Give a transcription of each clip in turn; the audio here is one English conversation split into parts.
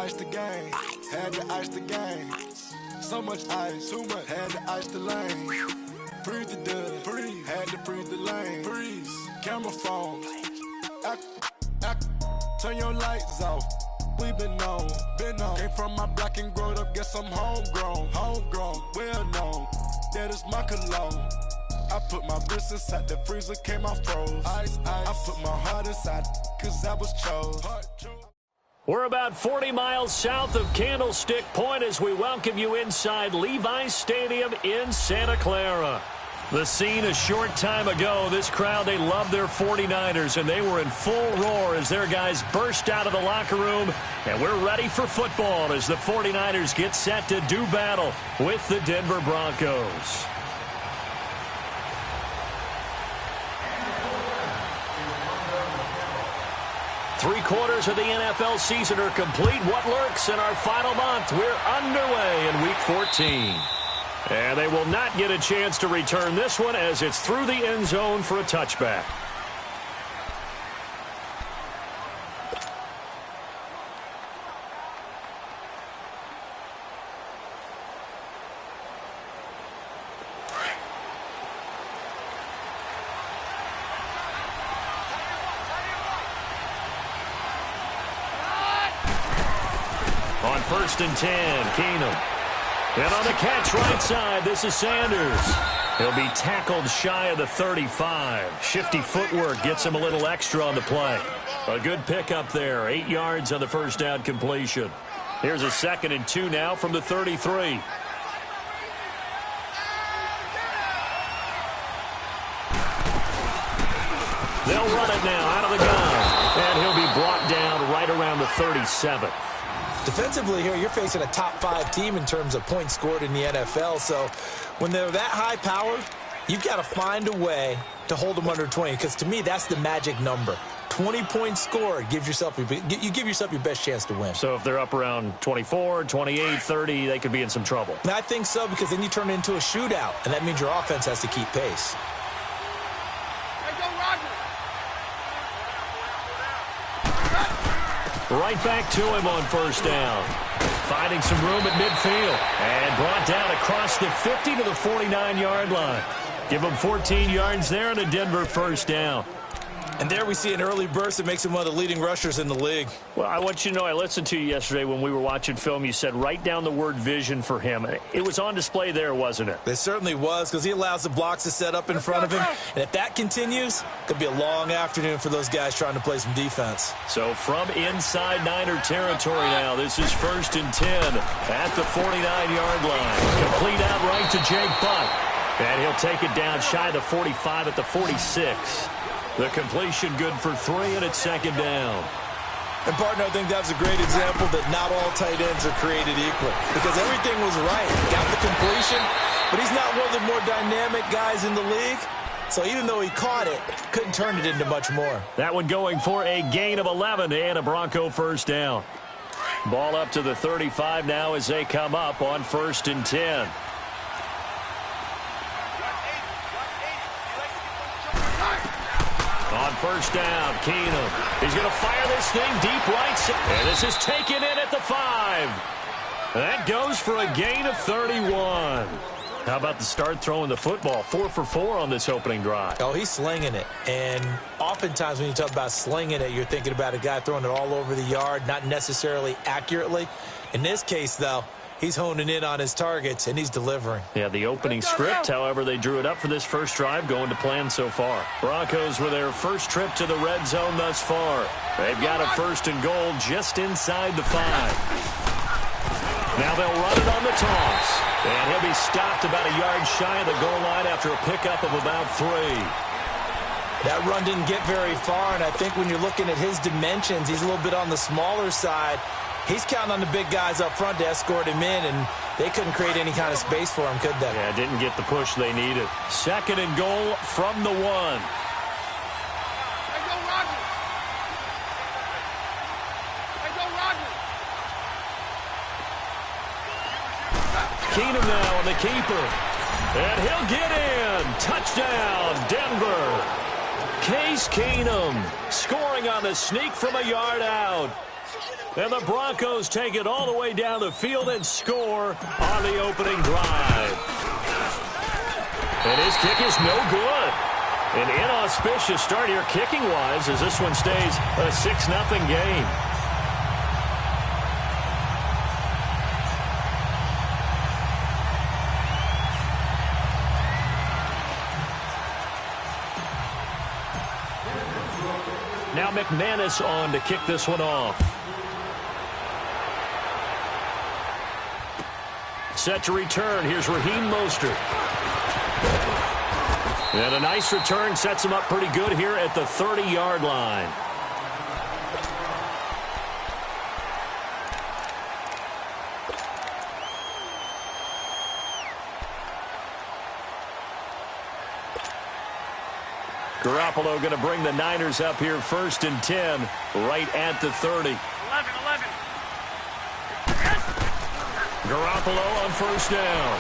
ice the game. Had to ice the game. So much ice, too much. Had to ice the lane. Freeze the dub, freeze. Had to freeze the lane. Freeze. Camera phone. Turn your lights off. We been on. Came from my block and growed up. Guess I'm homegrown. Well known. That is my cologne. I put my wrist inside the freezer, came out froze. Ice. I put my heart inside, cause I was chose. We're about 40 miles south of Candlestick Point as we welcome you inside Levi's Stadium in Santa Clara. The scene a short time ago, this crowd, they love their 49ers, and they were in full roar as their guys burst out of the locker room. And we're ready for football as the 49ers get set to do battle with the Denver Broncos. Three-quarters of the NFL season are complete. What lurks in our final month? We're underway in Week 14. And they will not get a chance to return this one as it's through the end zone for a touchback. On 1st and 10, Keenum. And on the catch right side, this is Sanders. He'll be tackled shy of the 35. Shifty footwork gets him a little extra on the play. A good pickup there. 8 yards on the first down completion. Here's a 2nd and 2 now from the 33. They'll run it now out of the gun. And he'll be brought down right around the 37. Defensively here, you're facing a top-5 team in terms of points scored in the NFL. So when they're that high-powered, you've got to find a way to hold them under 20. Because to me, that's the magic number. 20 points scored, you give yourself your best chance to win. So if they're up around 24, 28, 30, they could be in some trouble. And I think so, because then you turn it into a shootout, and that means your offense has to keep pace. Right back to him on 1st down. Finding some room at midfield. And brought down across the 50 to the 49-yard line. Give him 14 yards there and a Denver 1st down. And there we see an early burst that makes him one of the leading rushers in the league. Well, I want you to know, I listened to you yesterday when we were watching film. You said write down the word vision for him. It was on display there, wasn't it? It certainly was, because he allows the blocks to set up in front of him. And if that continues, it could be a long afternoon for those guys trying to play some defense. So from inside Niner territory now, this is 1st and 10 at the 49-yard line. Complete out right to Jake Butt. And he'll take it down shy of the 45 at the 46. The completion good for 3, and it's 2nd down. And, partner, I think that's a great example that not all tight ends are created equal, because everything was right. Got the completion, but he's not one of the more dynamic guys in the league. So even though he caught it, couldn't turn it into much more. That one going for a gain of 11 and a Bronco 1st down. Ball up to the 35 now as they come up on 1st and 10. On 1st down, Keenum. He's going to fire this thing deep right. And this is taken in at the 5. That goes for a gain of 31. How about the start throwing the football? 4 for 4 on this opening drive. Oh, he's slinging it. And oftentimes when you talk about slinging it, you're thinking about a guy throwing it all over the yard, not necessarily accurately. In this case, though, he's honing in on his targets, and he's delivering. Yeah, the opening script, however, they drew it up for this first drive, going to plan so far. Broncos with their first trip to the red zone thus far. They've got a 1st and goal just inside the 5. Now they'll run it on the toss. And he'll be stopped about a yard shy of the goal line after a pickup of about 3. That run didn't get very far, and I think when you're looking at his dimensions, he's a little bit on the smaller side. He's counting on the big guys up front to escort him in, and they couldn't create any kind of space for him, could they? Yeah, didn't get the push they needed. 2nd and goal from the 1. Keenum now on the keeper. And he'll get in. Touchdown, Denver. Case Keenum scoring on the sneak from a yard out. And the Broncos take it all the way down the field and score on the opening drive. And his kick is no good. An inauspicious start here kicking-wise as this one stays a 6-0 game. Now McManus on to kick this one off. Set to return. Here's Raheem Mostert. And a nice return sets him up pretty good here at the 30-yard line. Garoppolo going to bring the Niners up here 1st and 10, right at the 30. 11. Garoppolo on 1st down.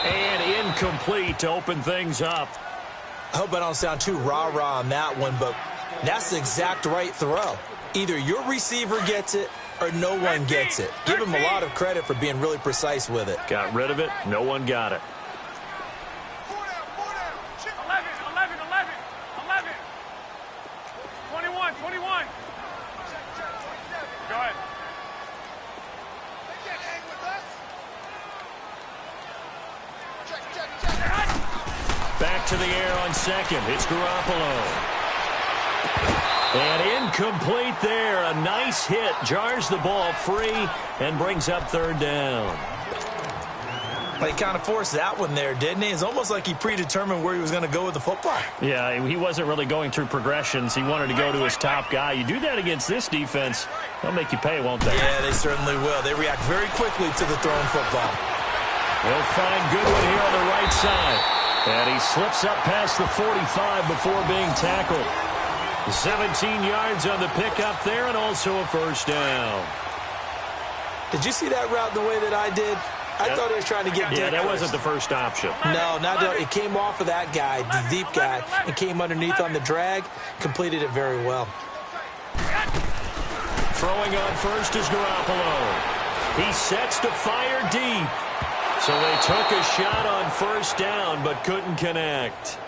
And incomplete to open things up. I hope I don't sound too rah-rah on that one, but that's the exact right throw. Either your receiver gets it or no one gets it. Give him a lot of credit for being really precise with it. Got rid of it. No one got it. 21. Go ahead. Back to the air on 2nd. It's Garoppolo. And incomplete there. A nice hit. Jars the ball free and brings up 3rd down. He kind of forced that one there, didn't he? It's almost like he predetermined where he was going to go with the football. Yeah, he wasn't really going through progressions. He wanted to go to his top guy. You do that against this defense, they'll make you pay, won't they? Yeah, they certainly will. They react very quickly to the thrown football. They'll find Goodwin here on the right side. And he slips up past the 45 before being tackled. 17 yards on the pickup there and also a 1st down. Did you see that route the way that I did? I thought he was trying to get deep. Yeah, that wasn't the first option. No, it came off of that guy, the deep guy, and came underneath on the drag, completed it very well. Throwing on 1st is Garoppolo. He sets to fire deep. So they took a shot on 1st down, but couldn't connect.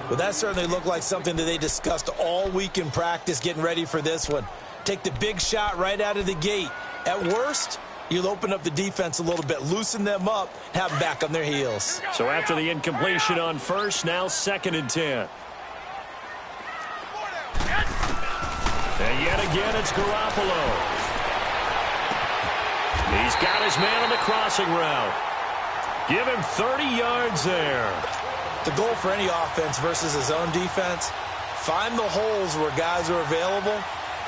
Well, that certainly looked like something that they discussed all week in practice getting ready for this one. Take the big shot right out of the gate. At worst, you'll open up the defense a little bit, loosen them up, have them back on their heels. So after the incompletion on 1st, now 2nd and 10. And yet again, it's Garoppolo. He's got his man on the crossing route. Give him 30 yards there. The goal for any offense versus his own defense, find the holes where guys are available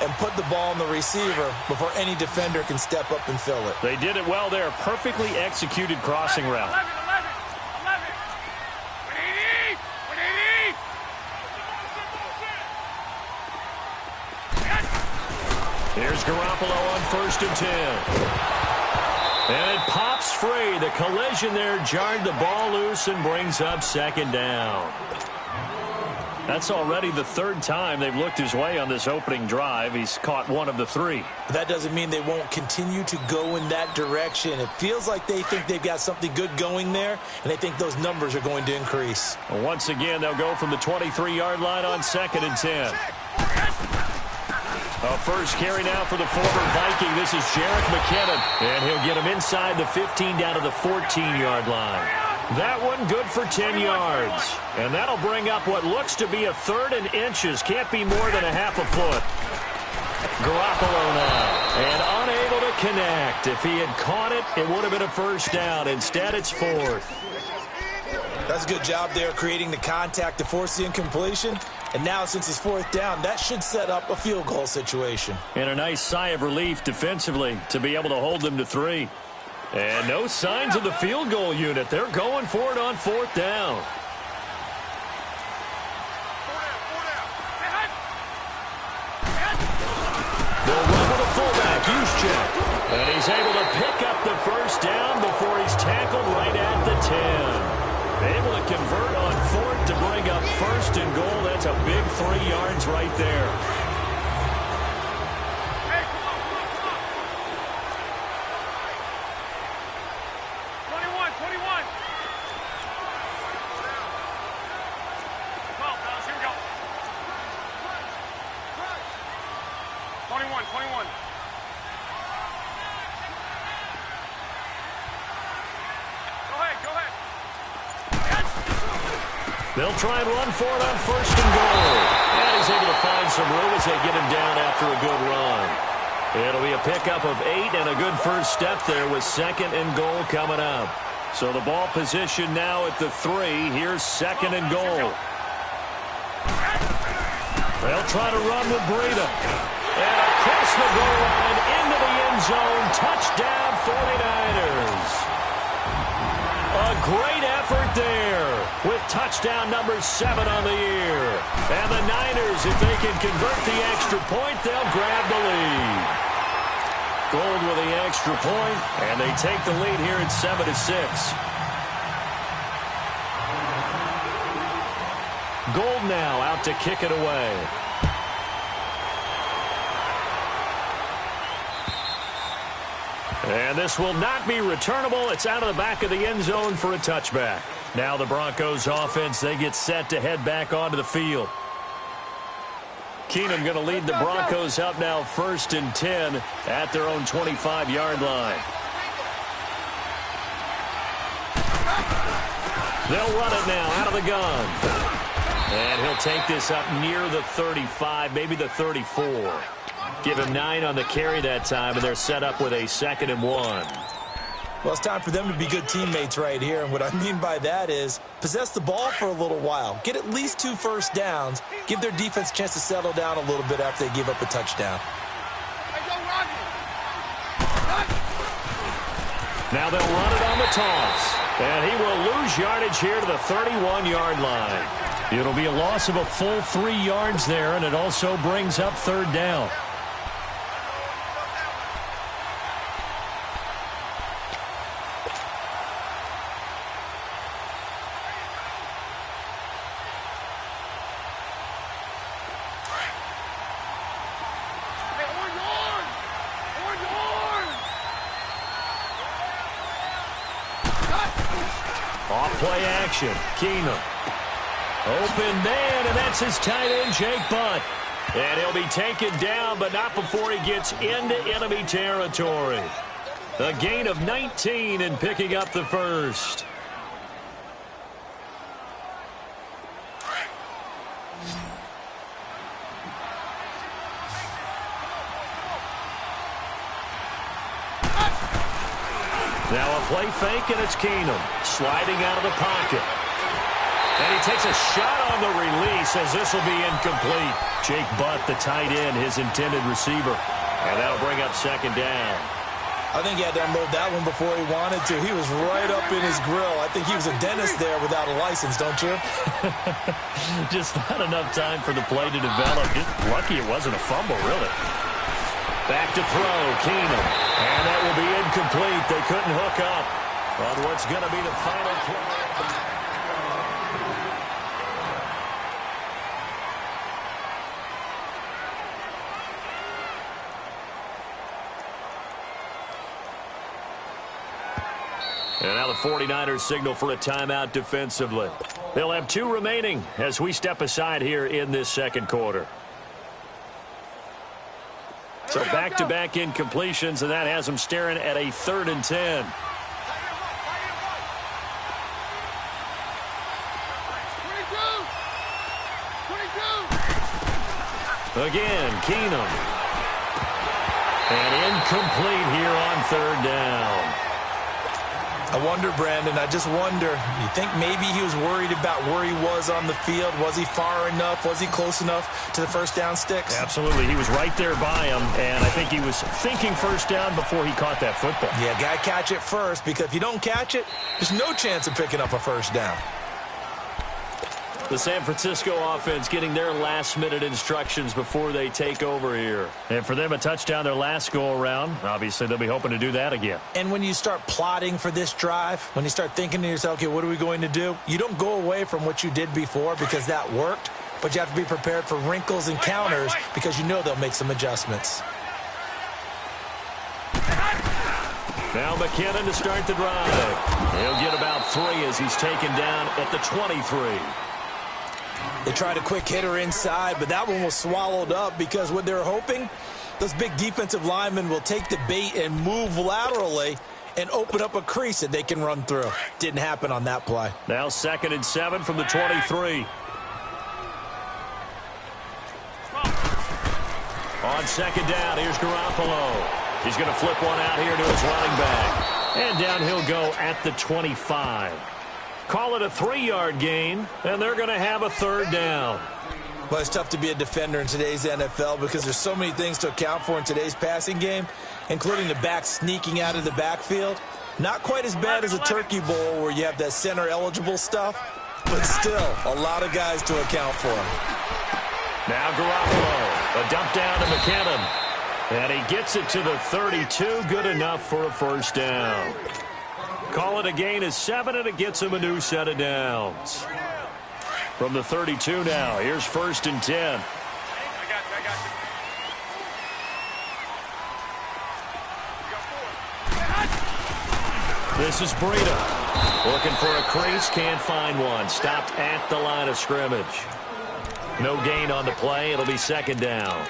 and put the ball on the receiver before any defender can step up and fill it. They did it well there. Perfectly executed crossing route. 11. Here's Garoppolo on 1st and 10. And it pops free. The collision there jarred the ball loose and brings up 2nd down. That's already the 3rd time they've looked his way on this opening drive. He's caught 1 of the 3. That doesn't mean they won't continue to go in that direction. It feels like they think they've got something good going there, and they think those numbers are going to increase. Well, once again, they'll go from the 23-yard line on 2nd and 10. A 1st carry now for the former Viking. This is Jerick McKinnon, and he'll get him inside the 15 down to the 14-yard line. That one good for 10 yards. And that'll bring up what looks to be a 3rd and inches. Can't be more than a half a foot. Garoppolo now. And unable to connect. If he had caught it, it would have been a 1st down. Instead, it's 4th. That's a good job there creating the contact to force the incompletion. And now, since it's 4th down, that should set up a field goal situation. And a nice sigh of relief defensively to be able to hold them to 3. And no signs of the field goal unit. They're going for it on 4th down. They'll run with a fullback, Juszczyk. And he's able to pick up the 1st down before he's tackled right at the 10. Able to convert on 4th to bring up 1st and goal. That's a big 3 yards right there. They'll try and run for it on first and goal. And he's able to find some room as they get him down after a good run. It'll be a pickup of 8 and a good first step there with second and goal coming up. So the ball position now at the 3. Here's second and goal. They'll try to run with Breida. And across the goal line into the end zone. Touchdown 49ers. A great effort there with touchdown number 7 on the year. And the Niners, if they can convert the extra point, they'll grab the lead. Gold with the extra point, and they take the lead here at 7-6. Gold now out to kick it away. And this will not be returnable. It's out of the back of the end zone for a touchback. Now the Broncos offense, they get set to head back onto the field. Keenum going to lead the Broncos up now 1st and 10 at their own 25-yard line. They'll run it now out of the gun. And he'll take this up near the 35, maybe the 34. Give him 9 on the carry that time, and they're set up with a 2nd and 1. Well, it's time for them to be good teammates right here. And what I mean by that is possess the ball for a little while. Get at least 2 first downs. Give their defense a chance to settle down a little bit after they give up a touchdown. Now they'll run it on the toss. And he will lose yardage here to the 31-yard line. It'll be a loss of a full 3 yards there, and it also brings up 3rd down. Off-play action. Keenum. Open man, and that's his tight end, Jake Butt. And he'll be taken down, but not before he gets into enemy territory. A gain of 19 and picking up the first. Now a play fake, and it's Keenum sliding out of the pocket. And he takes a shot on the release as this will be incomplete. Jake Butt, the tight end, his intended receiver. And that'll bring up 2nd down. I think he had to unload that one before he wanted to. He was right up in his grill. I think he was a dentist there without a license, don't you? Just not enough time for the play to develop. Just lucky it wasn't a fumble, really. Back to throw, Keenum. And that will be incomplete. They couldn't hook up on what's going to be the final play. And now the 49ers signal for a timeout defensively. They'll have 2 remaining as we step aside here in this 2nd quarter. So back-to-back incompletions, and that has them staring at a 3rd and 10. Again, Keenum. And incomplete here on 3rd down. I wonder, Brandon, I just wonder, you think maybe he was worried about where he was on the field? Was he far enough? Was he close enough to the first down sticks? Absolutely. He was right there by him, and I think he was thinking first down before he caught that football. Yeah, got to catch it first, because if you don't catch it, there's no chance of picking up a first down. The San Francisco offense getting their last-minute instructions before they take over here. And for them, a touchdown their last go-around. Obviously, they'll be hoping to do that again. And when you start plotting for this drive, when you start thinking to yourself, okay, what are we going to do? You don't go away from what you did before because that worked, but you have to be prepared for wrinkles and counters because you know they'll make some adjustments. Now McKinnon to start the drive. He'll get about 3 as he's taken down at the 23. They tried a quick hitter inside, but that one was swallowed up because what they're hoping, those big defensive linemen will take the bait and move laterally and open up a crease that they can run through. Didn't happen on that play. Now 2nd and 7 from the 23. On 2nd down, here's Garoppolo. He's going to flip one out here to his running back. And down he'll go at the 25. Call it a 3-yard gain, and they're going to have a 3rd down. Well, it's tough to be a defender in today's NFL because there's so many things to account for in today's passing game, including the back sneaking out of the backfield. Not quite as bad as a turkey bowl where you have that center-eligible stuff, but still a lot of guys to account for. Now Garoppolo, a dump down to McKinnon. And he gets it to the 32, good enough for a 1st down. Call it a gain of 7, and it gets him a new set of downs. From the 32 now, here's 1st and 10. This is Breida. Looking for a crease, can't find one. Stopped at the line of scrimmage. No gain on the play. It'll be 2nd down.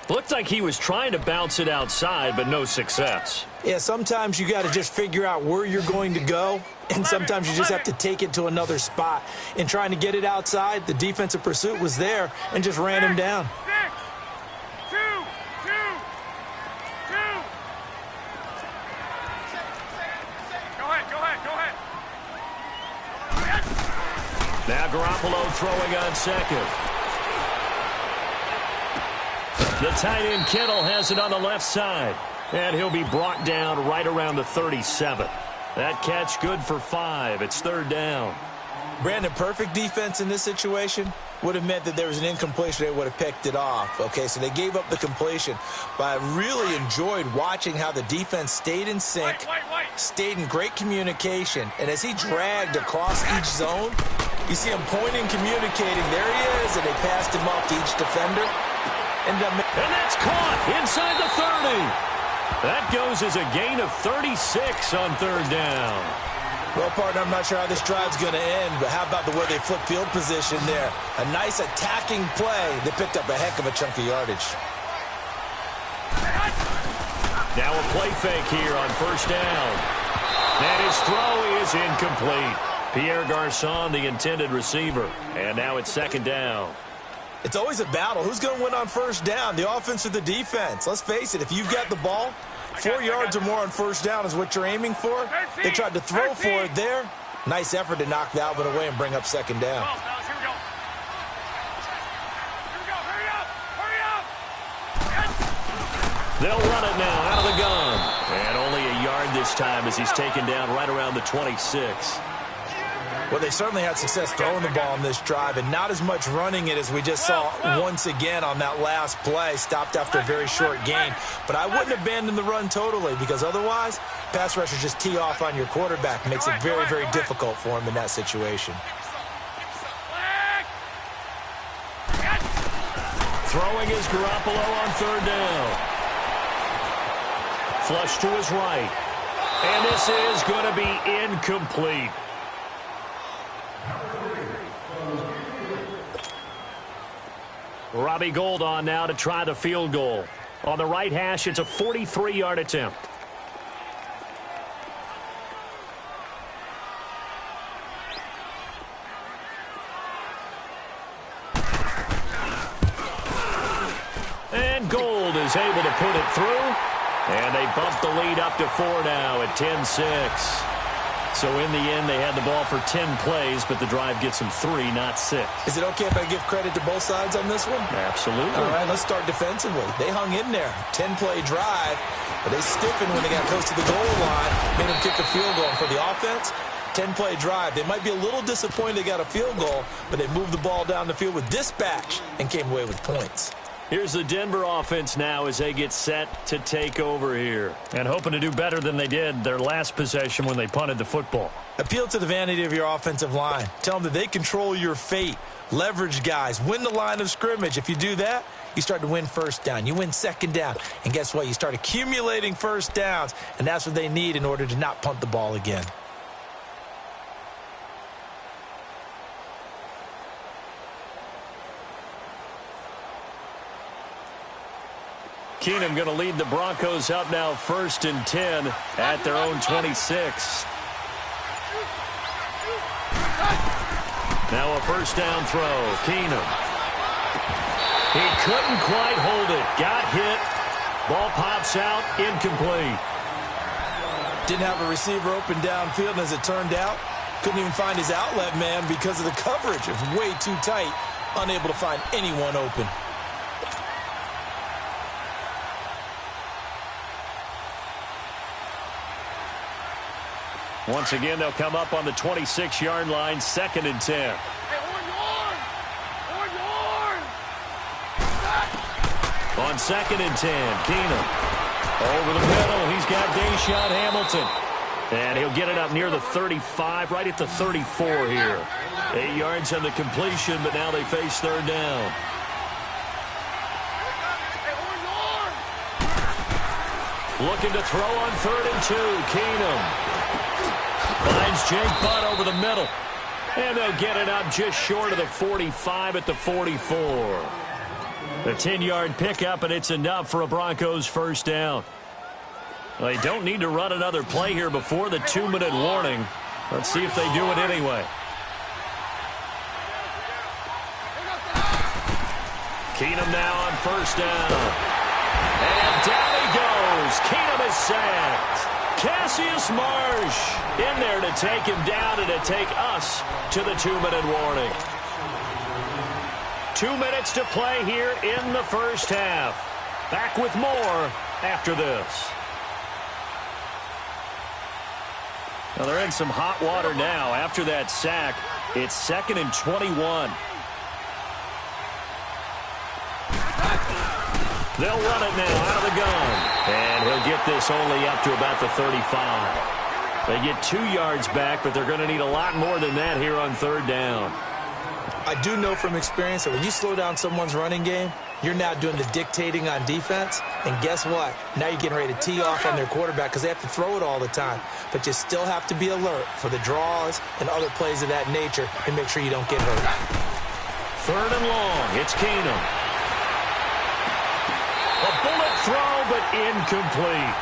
Looked like he was trying to bounce it outside, but no success. Yeah, sometimes you got to just figure out where you're going to go, and sometimes you just have to take it to another spot. In trying to get it outside, the defensive pursuit was there and just ran him down. 6, 2, 2, 2. Go ahead. Now Garoppolo throwing on 2nd. The tight end Kittle has it on the left side. And he'll be brought down right around the 37. That catch good for 5. It's 3rd down. Brandon, perfect defense in this situation would have meant that there was an incompletion. They would have picked it off. Okay, so they gave up the completion. But I really enjoyed watching how the defense stayed in sync, stayed in great communication. And as he dragged across each zone, you see him pointing, communicating. There he is, and they passed him off to each defender. And that's caught inside the 30. That goes as a gain of 36 on 3rd down. Well, partner, I'm not sure how this drive's going to end, but how about the way they flip field position there? A nice attacking play that picked up a heck of a chunk of yardage. Now a play fake here on 1st down. And his throw is incomplete. Pierre Garçon, the intended receiver. And now it's 2nd down. It's always a battle. Who's going to win on 1st down, the offense or the defense? Let's face it, if you've got the ball, 4 yards or more on 1st down is what you're aiming for. They tried to throw for it there. Nice effort to knock that one away and bring up 2nd down. They'll run it now out of the gun. And only a yard this time as he's taken down right around the 26. Well, they certainly had success throwing the ball on this drive and not as much running it as we just saw once again on that last play. Stopped after a very short gain. But I wouldn't abandon the run totally because otherwise, pass rushers just tee off on your quarterback. It makes it very, very difficult for him in that situation. Throwing is Garoppolo on 3rd down. Flush to his right. And this is going to be incomplete. Robbie Gould on now to try the field goal. On the right hash, it's a 43-yard attempt. And Gould is able to put it through. And they bump the lead up to 4 now at 10-6. So in the end, they had the ball for 10 plays, but the drive gets them 3, not 6. Is it okay if I give credit to both sides on this one? Absolutely. All right, let's start defensively. They hung in there. 10-play drive, but they stiffened when they got close to the goal line, made them kick a field goal. And for the offense, 10-play drive. They might be a little disappointed they got a field goal, but they moved the ball down the field with dispatch and came away with points. Here's the Denver offense now as they get set to take over here. And hoping to do better than they did their last possession when they punted the football. Appeal to the vanity of your offensive line. Tell them that they control your fate. Leverage guys. Win the line of scrimmage. If you do that, you start to win 1st down. You win 2nd down. And guess what? You start accumulating 1st downs. And that's what they need in order to not punt the ball again. Keenum going to lead the Broncos up now 1st and 10 at their own 26. Now a first down throw. Keenum. He couldn't quite hold it. Got hit. Ball pops out. Incomplete. Didn't have a receiver open downfield, and as it turned out, couldn't even find his outlet man because of the coverage. It was way too tight. Unable to find anyone open. Once again, they'll come up on the 26-yard line, 2nd and 10. On 2nd and 10, Keenum. Over the middle, he's got Deshaun Hamilton. And he'll get it up near the 35, right at the 34 here. 8 yards on the completion, but now they face 3rd down. Looking to throw on 3rd and 2, Keenum. Finds Jake Butt over the middle. And they'll get it up just short of the 45 at the 44. A 10-yard pickup, and it's enough for a Broncos first down. They don't need to run another play here before the 2-minute warning. Let's see if they do it anyway. Keenum now on first down. And down he goes. Keenum is sacked. Cassius Marsh in there to take him down and to take us to the 2-minute warning. 2 minutes to play here in the first half. Back with more after this. Well, they're in some hot water now. After that sack, it's 2nd and 21. They'll run it now out of the gun. And he'll get this only up to about the 35. They get 2 yards back, but they're going to need a lot more than that here on 3rd down. I do know from experience that when you slow down someone's running game, you're now doing the dictating on defense. And guess what? Now you're getting ready to tee off on their quarterback because they have to throw it all the time. But you still have to be alert for the draws and other plays of that nature and make sure you don't get hurt. 3rd and long. It's Keenum. A bullet throw, but incomplete.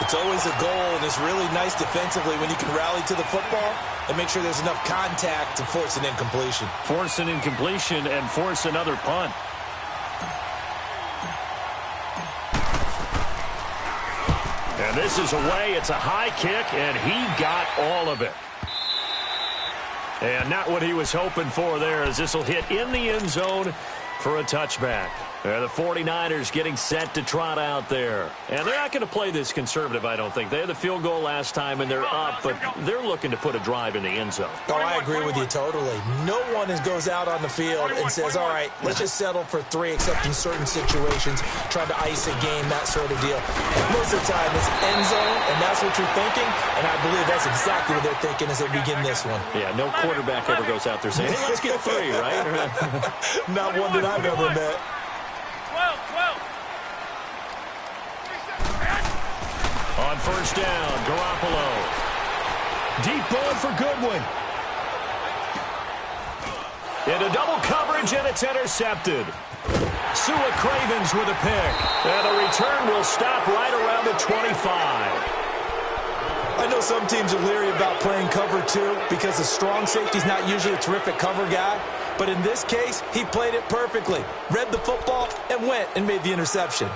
It's always a goal, and it's really nice defensively when you can rally to the football and make sure there's enough contact to force an incompletion. Force an incompletion and force another punt. And this is away. It's a high kick, and he got all of it. And not what he was hoping for there, as this will hit in the end zone for a touchback. The 49ers getting set to trot out there. And they're not going to play this conservative, I don't think. They had the field goal last time, and they're up, but they're looking to put a drive in the end zone. Oh, I agree with you totally. No one goes out on the field and says, all right, let's just settle for 3, except in certain situations, trying to ice a game, that sort of deal. Most of the time, it's end zone, and that's what you're thinking, and I believe that's exactly what they're thinking as they begin this one. Yeah, no quarterback ever goes out there saying, hey, let's get 3, right? Not one that I've ever met. 12. On first down, Garoppolo. Deep ball for Goodwin. Into double coverage, and it's intercepted. Sua Cravens with a pick. And the return will stop right around the 25. I know some teams are leery about playing cover 2 because the strong safety's not usually a terrific cover guy. But in this case, he played it perfectly. Read the football and went and made the interception.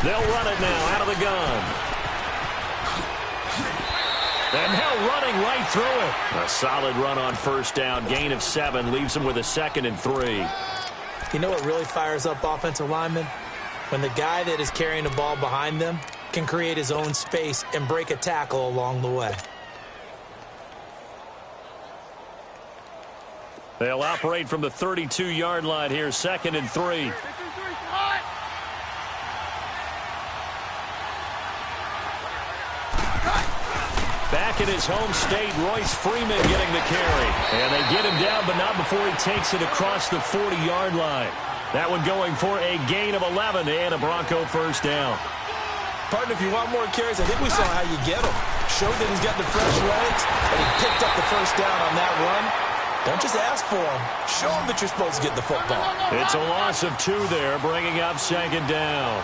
They'll run it now out of the gun. And now running right through it. A solid run on first down. Gain of 7 leaves them with a 2nd and 3. You know what really fires up offensive linemen? When the guy that is carrying the ball behind them can create his own space and break a tackle along the way. They'll operate from the 32-yard line here, 2nd and 3. Back in his home state, Royce Freeman getting the carry. And they get him down, but not before he takes it across the 40-yard line. That one going for a gain of 11 and a Bronco first down. Partner, if you want more carries, I think we saw how you get them. Showed that he's got the fresh legs, and he picked up the first down on that run. Don't just ask for him. Show him that you're supposed to get the football. It's a loss of 2 there, bringing up second down.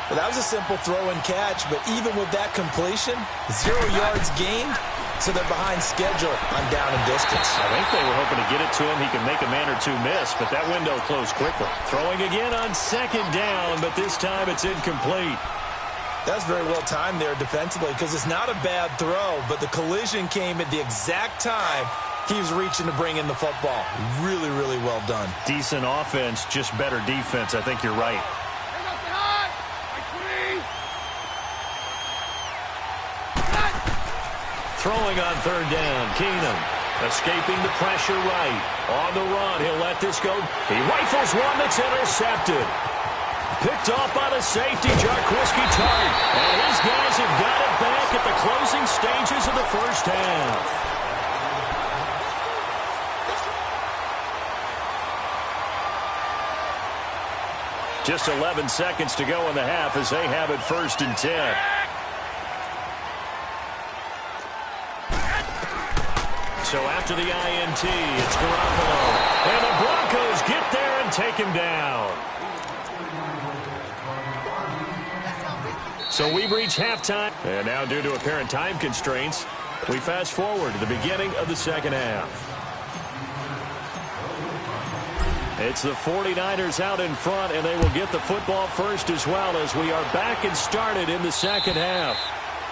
Well, that was a simple throw and catch, but even with that completion, 0 yards gained, so they're behind schedule on down and distance. I think they were hoping to get it to him. He could make a man or 2 miss, but that window closed quickly. Throwing again on second down, but this time it's incomplete. That's very well timed there defensively because it's not a bad throw, but the collision came at the exact time he was reaching to bring in the football. Really, really well done. Decent offense, just better defense. I think you're right. Throwing on third down, Keenum escaping the pressure right. On the run, he'll let this go. He rifles one that's intercepted. Picked off by the safety, Jarquiski Tart. And his guys have got it back at the closing stages of the first half. Just 11 seconds to go in the half as they have it 1st and 10. So after the INT, it's Garoppolo. And the Broncos get there and take him down. So we've reached halftime. And now due to apparent time constraints, we fast forward to the beginning of the second half. It's the 49ers out in front, and they will get the football first as well as we are back and started in the second half.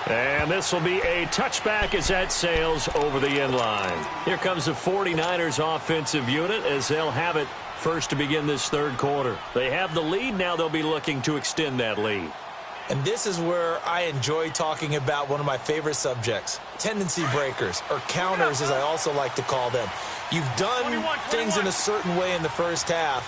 And this will be a touchback as that sails over the end line. Here comes the 49ers offensive unit as they'll have it first to begin this third quarter. They have the lead. Now they'll be looking to extend that lead. And this is where I enjoy talking about one of my favorite subjects, tendency breakers, or counters as I also like to call them. You've done things in a certain way in the first half,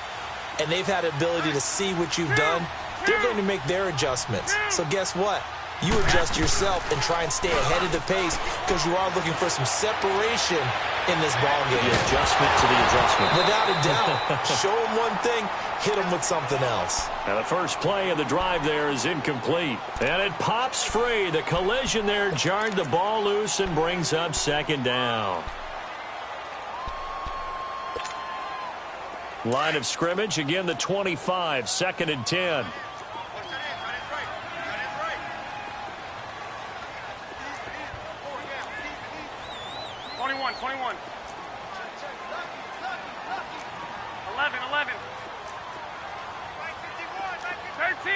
and they've had the ability to see what you've done. They're going to make their adjustments. So guess what? You adjust yourself and try and stay ahead of the pace because you are looking for some separation in this ballgame. The adjustment to the adjustment. Without a doubt. Show them one thing, hit them with something else. Now the first play of the drive there is incomplete. And it pops free. The collision there jarred the ball loose and brings up second down. Line of scrimmage, again the 25, 2nd and 10. 21. 11. 13.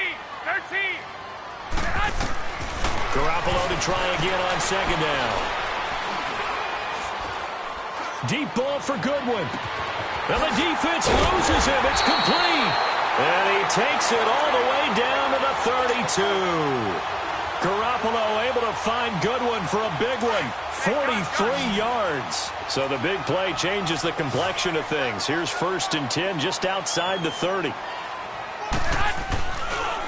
Garoppolo to try again on second down. Deep ball for Goodwin. And the defense loses him. It's complete. And he takes it all the way down to the 32. Garoppolo able to find Goodwin for a big one. 43 yards. So the big play changes the complexion of things. Here's 1st and 10 just outside the 30.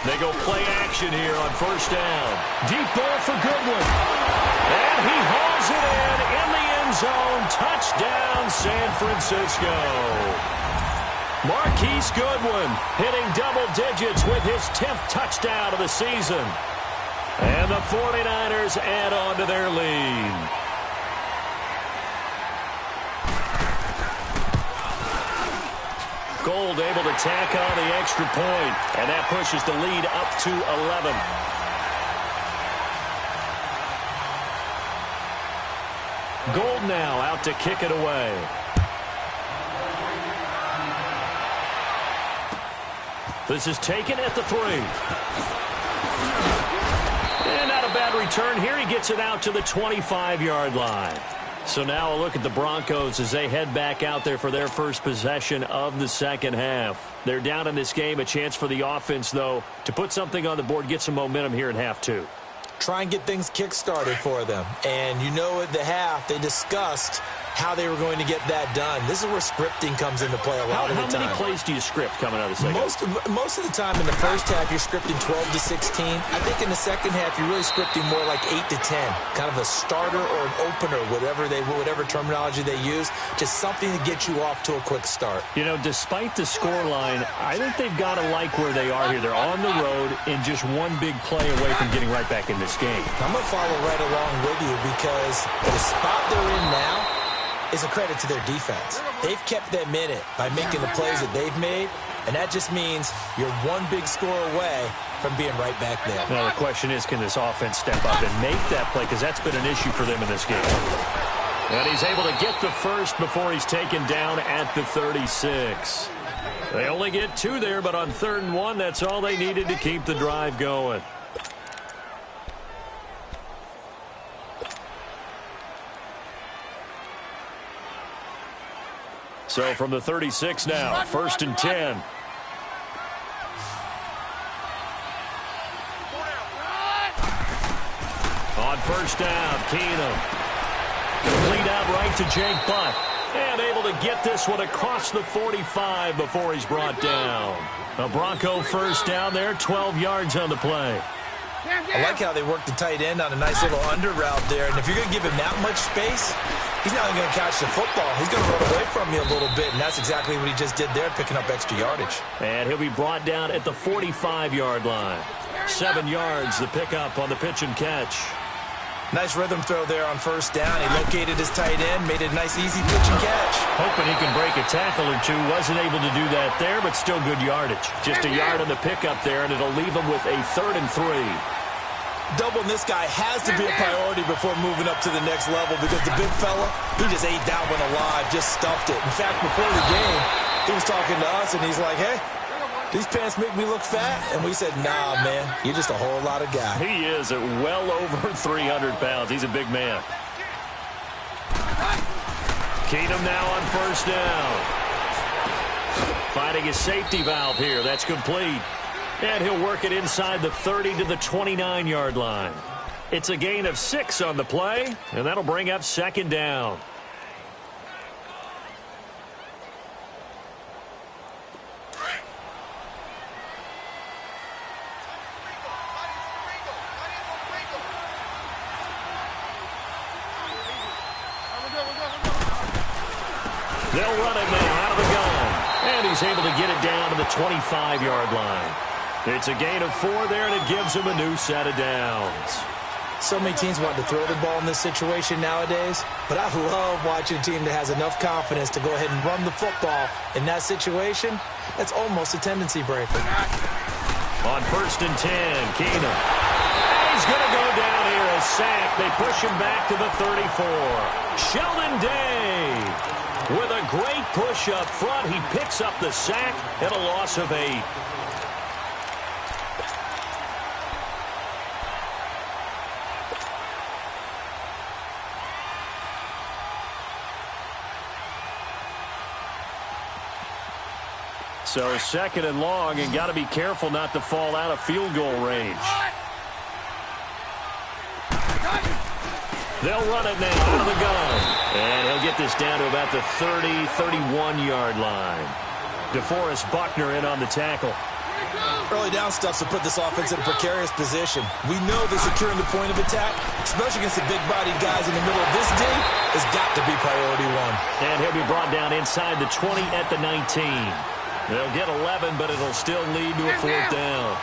They go play action here on first down. Deep ball for Goodwin. And he hauls it in the end zone. Touchdown, San Francisco. Marquise Goodwin hitting double digits with his 10th touchdown of the season. And the 49ers add on to their lead. Gold able to tack on the extra point, and that pushes the lead up to 11. Gold now out to kick it away. This is taken at the 3. And not a bad return here. He gets it out to the 25-yard line. So now a look at the Broncos as they head back out there for their first possession of the second half. They're down in this game. A chance for the offense, though, to put something on the board, get some momentum here in half 2. Try and get things kick-started for them. And you know at the half they discussed how they were going to get that done. This is where scripting comes into play a lot of the time. How many plays do you script coming out of the second? Most of the time in the first half, you're scripting 12 to 16. I think in the second half, you're really scripting more like 8 to 10. Kind of a starter or an opener, whatever terminology they use. Just something to get you off to a quick start. You know, despite the scoreline, I think they've got to like where they are here. They're on the road and just one big play away from getting right back in this game. I'm going to follow right along with you because the spot they're in now is a credit to their defense. They've kept them in it by making the plays that they've made, and that just means you're one big score away from being right back there. Now, the question is, can this offense step up and make that play? Because that's been an issue for them in this game. And he's able to get the first before he's taken down at the 36. They only get 2 there, but on 3rd and 1, that's all they needed to keep the drive going. So from the 36 now, 1st and 10. On 1st down, Keenum. Lead out right to Jake Butt. And able to get this one across the 45 before he's brought down. A Bronco 1st down there, 12 yards on the play. I like how they worked the tight end on a nice little under route there. And if you're going to give him that much space, he's not going to catch the football. He's going to run away from you a little bit, and that's exactly what he just did there, picking up extra yardage. And he'll be brought down at the 45-yard line. 7 yards, the pickup on the pitch and catch. Nice rhythm throw there on 1st down. He located his tight end, made it a nice, easy pitch and catch. Hoping he can break a tackle or two. Wasn't able to do that there, but still good yardage. Just a yard on the pickup there, and it'll leave him with a 3rd and 3. Doubling this guy has to be a priority before moving up to the next level because the big fella, he just ate that one alive, just stuffed it. In fact, before the game, he was talking to us, and he's like, hey, these pants make me look fat. And we said, nah, man, you're just a whole lot of guy. He is at well over 300 pounds. He's a big man. Keenum now on 1st down. Finding his safety valve here. That's complete. And he'll work it inside the 30 to the 29-yard line. It's a gain of 6 on the play, and that'll bring up 2nd down. They'll run it now out of the gun. And he's able to get it down to the 25-yard line. It's a gain of 4 there, and it gives him a new set of downs. So many teams want to throw the ball in this situation nowadays, but I love watching a team that has enough confidence to go ahead and run the football in that situation. That's almost a tendency breaker. On 1st and 10, Keenum. He's going to go down here, a sack. They push him back to the 34. Sheldon Day with a great push up front. He picks up the sack and a loss of 8. So 2nd and long, and got to be careful not to fall out of field goal range. They'll run it now out of the gun. And he'll get this down to about the 30, 31-yard line. DeForest Buckner in on the tackle. Early down stuff to put this offense in a precarious position. We know that securing the point of attack, especially against the big-bodied guys in the middle of this D, has got to be priority 1. And he'll be brought down inside the 20 at the 19. They'll get 11, but it'll still lead to a 4th down.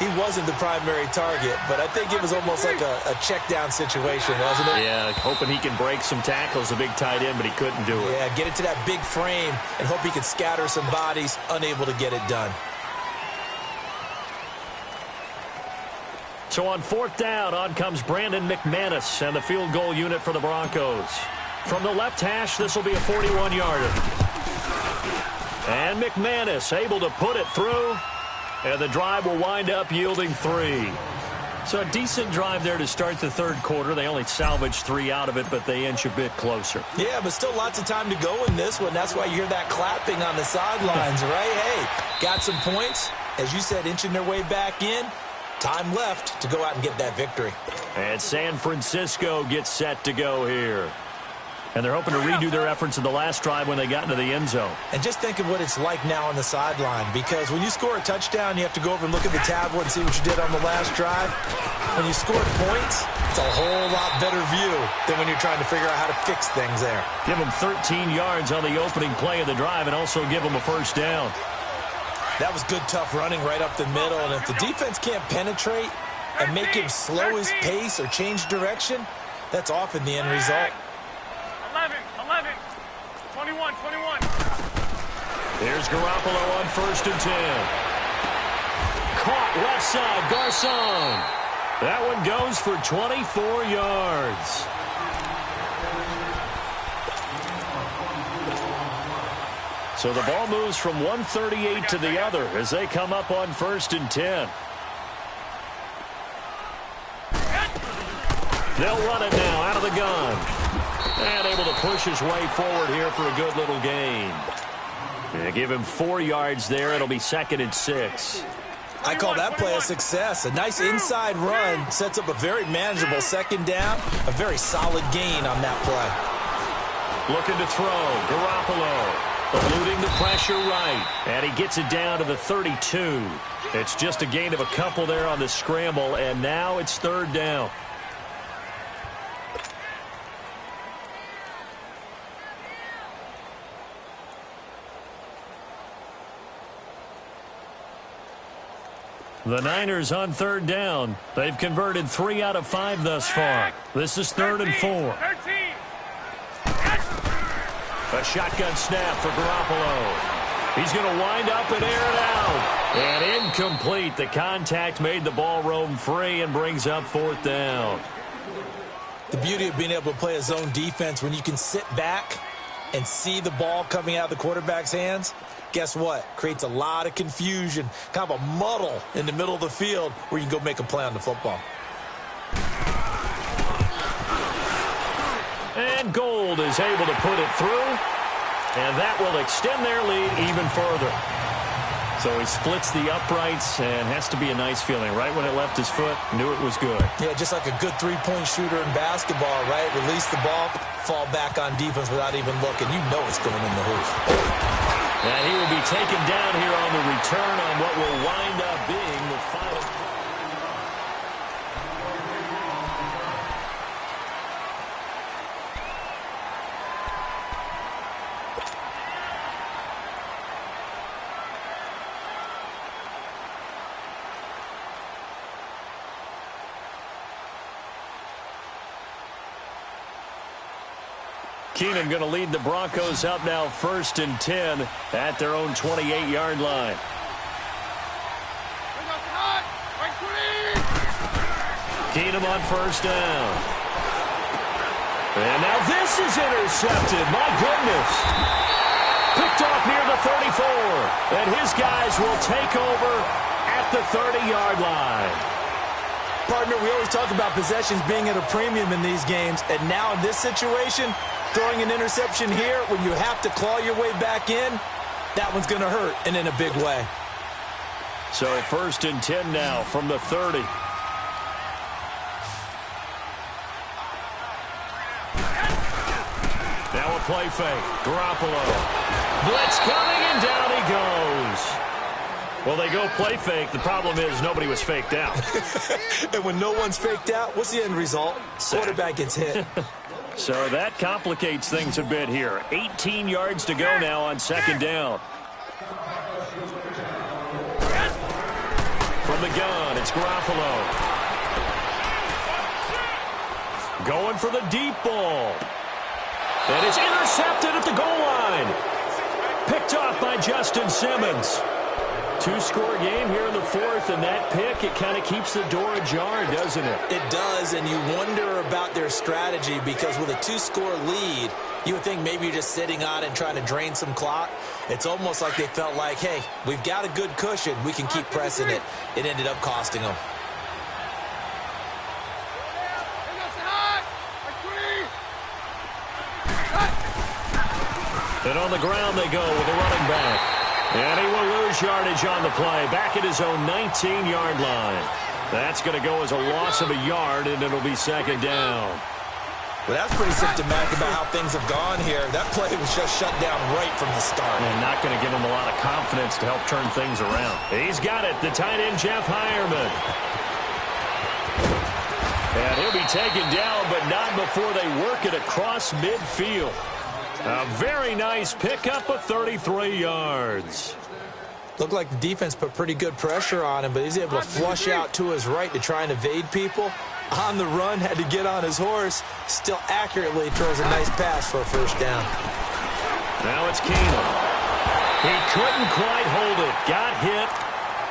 He wasn't the primary target, but I think it was almost like a check-down situation, wasn't it? Yeah, hoping he can break some tackles, a big tight end, but he couldn't do it. Yeah, get it to that big frame and hope he can scatter some bodies, unable to get it done. So on 4th down, on comes Brandon McManus and the field goal unit for the Broncos. From the left hash, this will be a 41-yarder. And McManus able to put it through, and the drive will wind up yielding 3. So a decent drive there to start the 3rd quarter. They only salvaged 3 out of it, but they inch a bit closer. Yeah, but still lots of time to go in this one. That's why you hear that clapping on the sidelines, right? Hey, got some points. As you said, inching their way back in. Time left to go out and get that victory. And San Francisco gets set to go here. And they're hoping to redo their efforts in the last drive when they got into the end zone. And just think of what it's like now on the sideline, because when you score a touchdown, you have to go over and look at the tablet and see what you did on the last drive. When you score points, it's a whole lot better view than when you're trying to figure out how to fix things there. Give them 13 yards on the opening play of the drive and also give them a first down. That was good, tough running right up the middle. And if the defense can't penetrate and make him slow his pace or change direction, that's often the end result. 11, 21. Here's Garoppolo on 1st and 10. Caught left side, Garcon. That one goes for 24 yards. So the ball moves from 138 to the other as they come up on 1st and 10. They'll run it now out of the gun. And able to push his way forward here for a good little gain. And give him 4 yards there. It'll be 2nd and 6. I call that play a success. A nice inside run sets up a very manageable 2nd down. A very solid gain on that play. Looking to throw. Garoppolo eluding the pressure right. And he gets it down to the 32. It's just a gain of a couple there on the scramble. And now it's 3rd down. The Niners on 3rd down. They've converted 3 out of 5 thus far. This is 3rd and 4. A shotgun snap for Garoppolo. He's going to wind up and air it out. And incomplete. The contact made the ball roam free and brings up 4th down. The beauty of being able to play a zone defense when you can sit back and see the ball coming out of the quarterback's hands. Guess what? Creates a lot of confusion, kind of a muddle in the middle of the field where you can go make a play on the football. And Gold is able to put it through, and that will extend their lead even further. So he splits the uprights, and has to be a nice feeling. Right when it left his foot, knew it was good. Yeah, just like a good three-point shooter in basketball, right? Release the ball, fall back on defense without even looking. You know it's going in the hoop. And he will be taken down here on the return on what will wind up being the final. Keenum going to lead the Broncos up now 1st and 10 at their own 28-yard line. Keenum on 1st down. And now this is intercepted. My goodness. Picked off near the 34. And his guys will take over at the 30-yard line. Partner, we always talk about possessions being at a premium in these games. And now in this situation, throwing an interception here when you have to claw your way back in, that one's going to hurt, and in a big way. So 1st and 10 now from the 30. Now a play fake. Garoppolo. Blitz coming, and down he goes. Well, they go play fake. The problem is nobody was faked out. And when no one's faked out, what's the end result? Quarterback gets hit. So that complicates things a bit here. 18 yards to go now on 2nd down. From the gun, it's Garoppolo. Going for the deep ball. And it's intercepted at the goal line. Picked off by Justin Simmons. 2-score game here in the 4th, and that pick, it kind of keeps the door ajar, doesn't it? It does, and you wonder about their strategy, because with a 2-score lead, you would think maybe you're just sitting on it and trying to drain some clock. It's almost like they felt like, hey, we've got a good cushion. We can keep pressing it. It ended up costing them. And on the ground they go with a running back. And he will lose yardage on the play. Back at his own 19-yard line. That's going to go as a loss of a yard, and it'll be 2nd down. Well, that's pretty symptomatic about how things have gone here. That play was just shut down right from the start. And not going to give him a lot of confidence to help turn things around. He's got it, the tight end, Jeff Heuerman. And he'll be taken down, but not before they work it across midfield. A very nice pickup of 33 yards. Looked like the defense put pretty good pressure on him, but he's able to flush out to his right to try and evade people. On the run, had to get on his horse. Still accurately throws a nice pass for a first down. Now it's Keenum. He couldn't quite hold it. Got hit.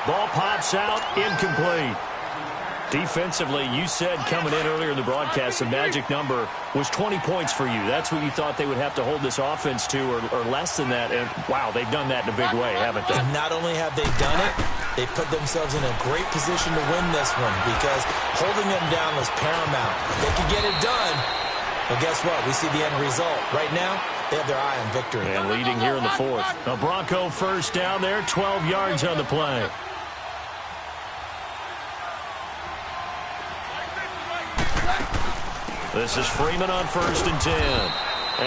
Ball pops out. Incomplete. Defensively, you said coming in earlier in the broadcast, the magic number was 20 points for you. That's what you thought they would have to hold this offense to, or less than that. And, wow, they've done that in a big way, haven't they? And not only have they done it, they put themselves in a great position to win this one because holding them down was paramount. They could get it done, but guess what? We see the end result. Right now, they have their eye on victory. And leading here in the fourth. A Bronco first down there, 12 yards on the play. This is Freeman on 1st and 10.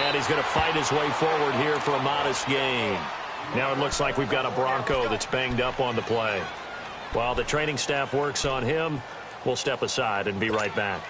And he's going to fight his way forward here for a modest gain. Now it looks like we've got a Bronco that's banged up on the play. While the training staff works on him, we'll step aside and be right back.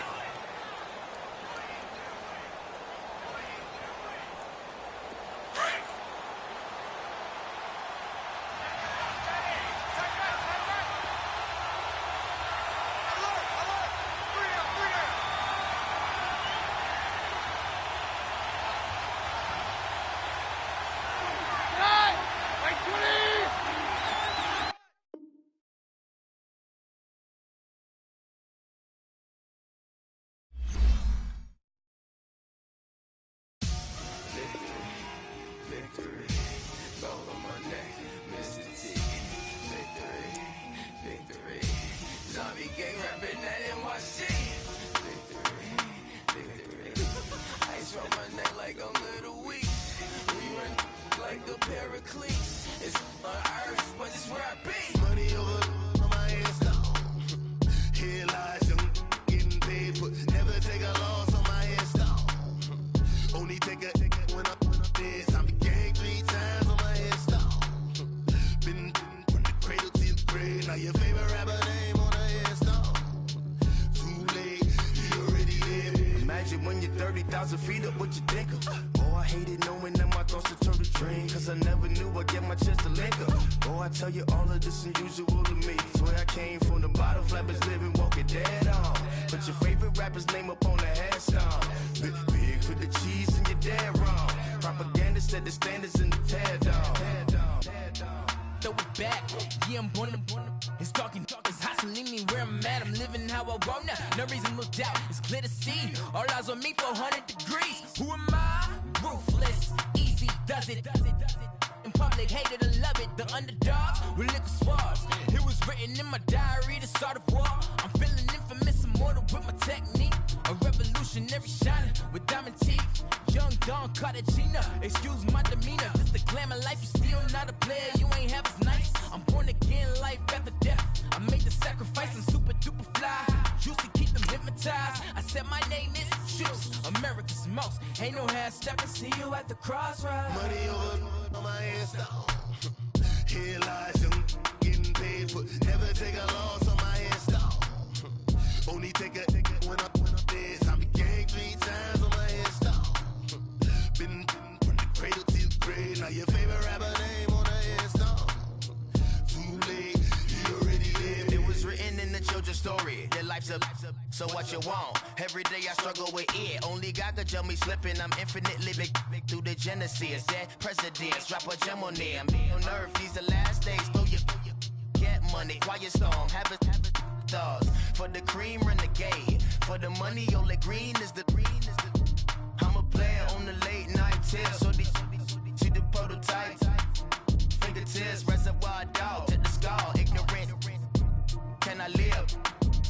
So what you want? Every day I struggle with it. Only God could tell me slipping. I'm infinitely big through the Genesis. Dead presidents, drop a gem on them. On earth, these the last days. Throw your get money, quiet storm. Have it thoughts. For the cream, renegade. For the money, only green is the green is the. I'm a player on the late night tips. So these the prototype. Fingertips, reservoir dog to the skull. Ignorant. Can I live?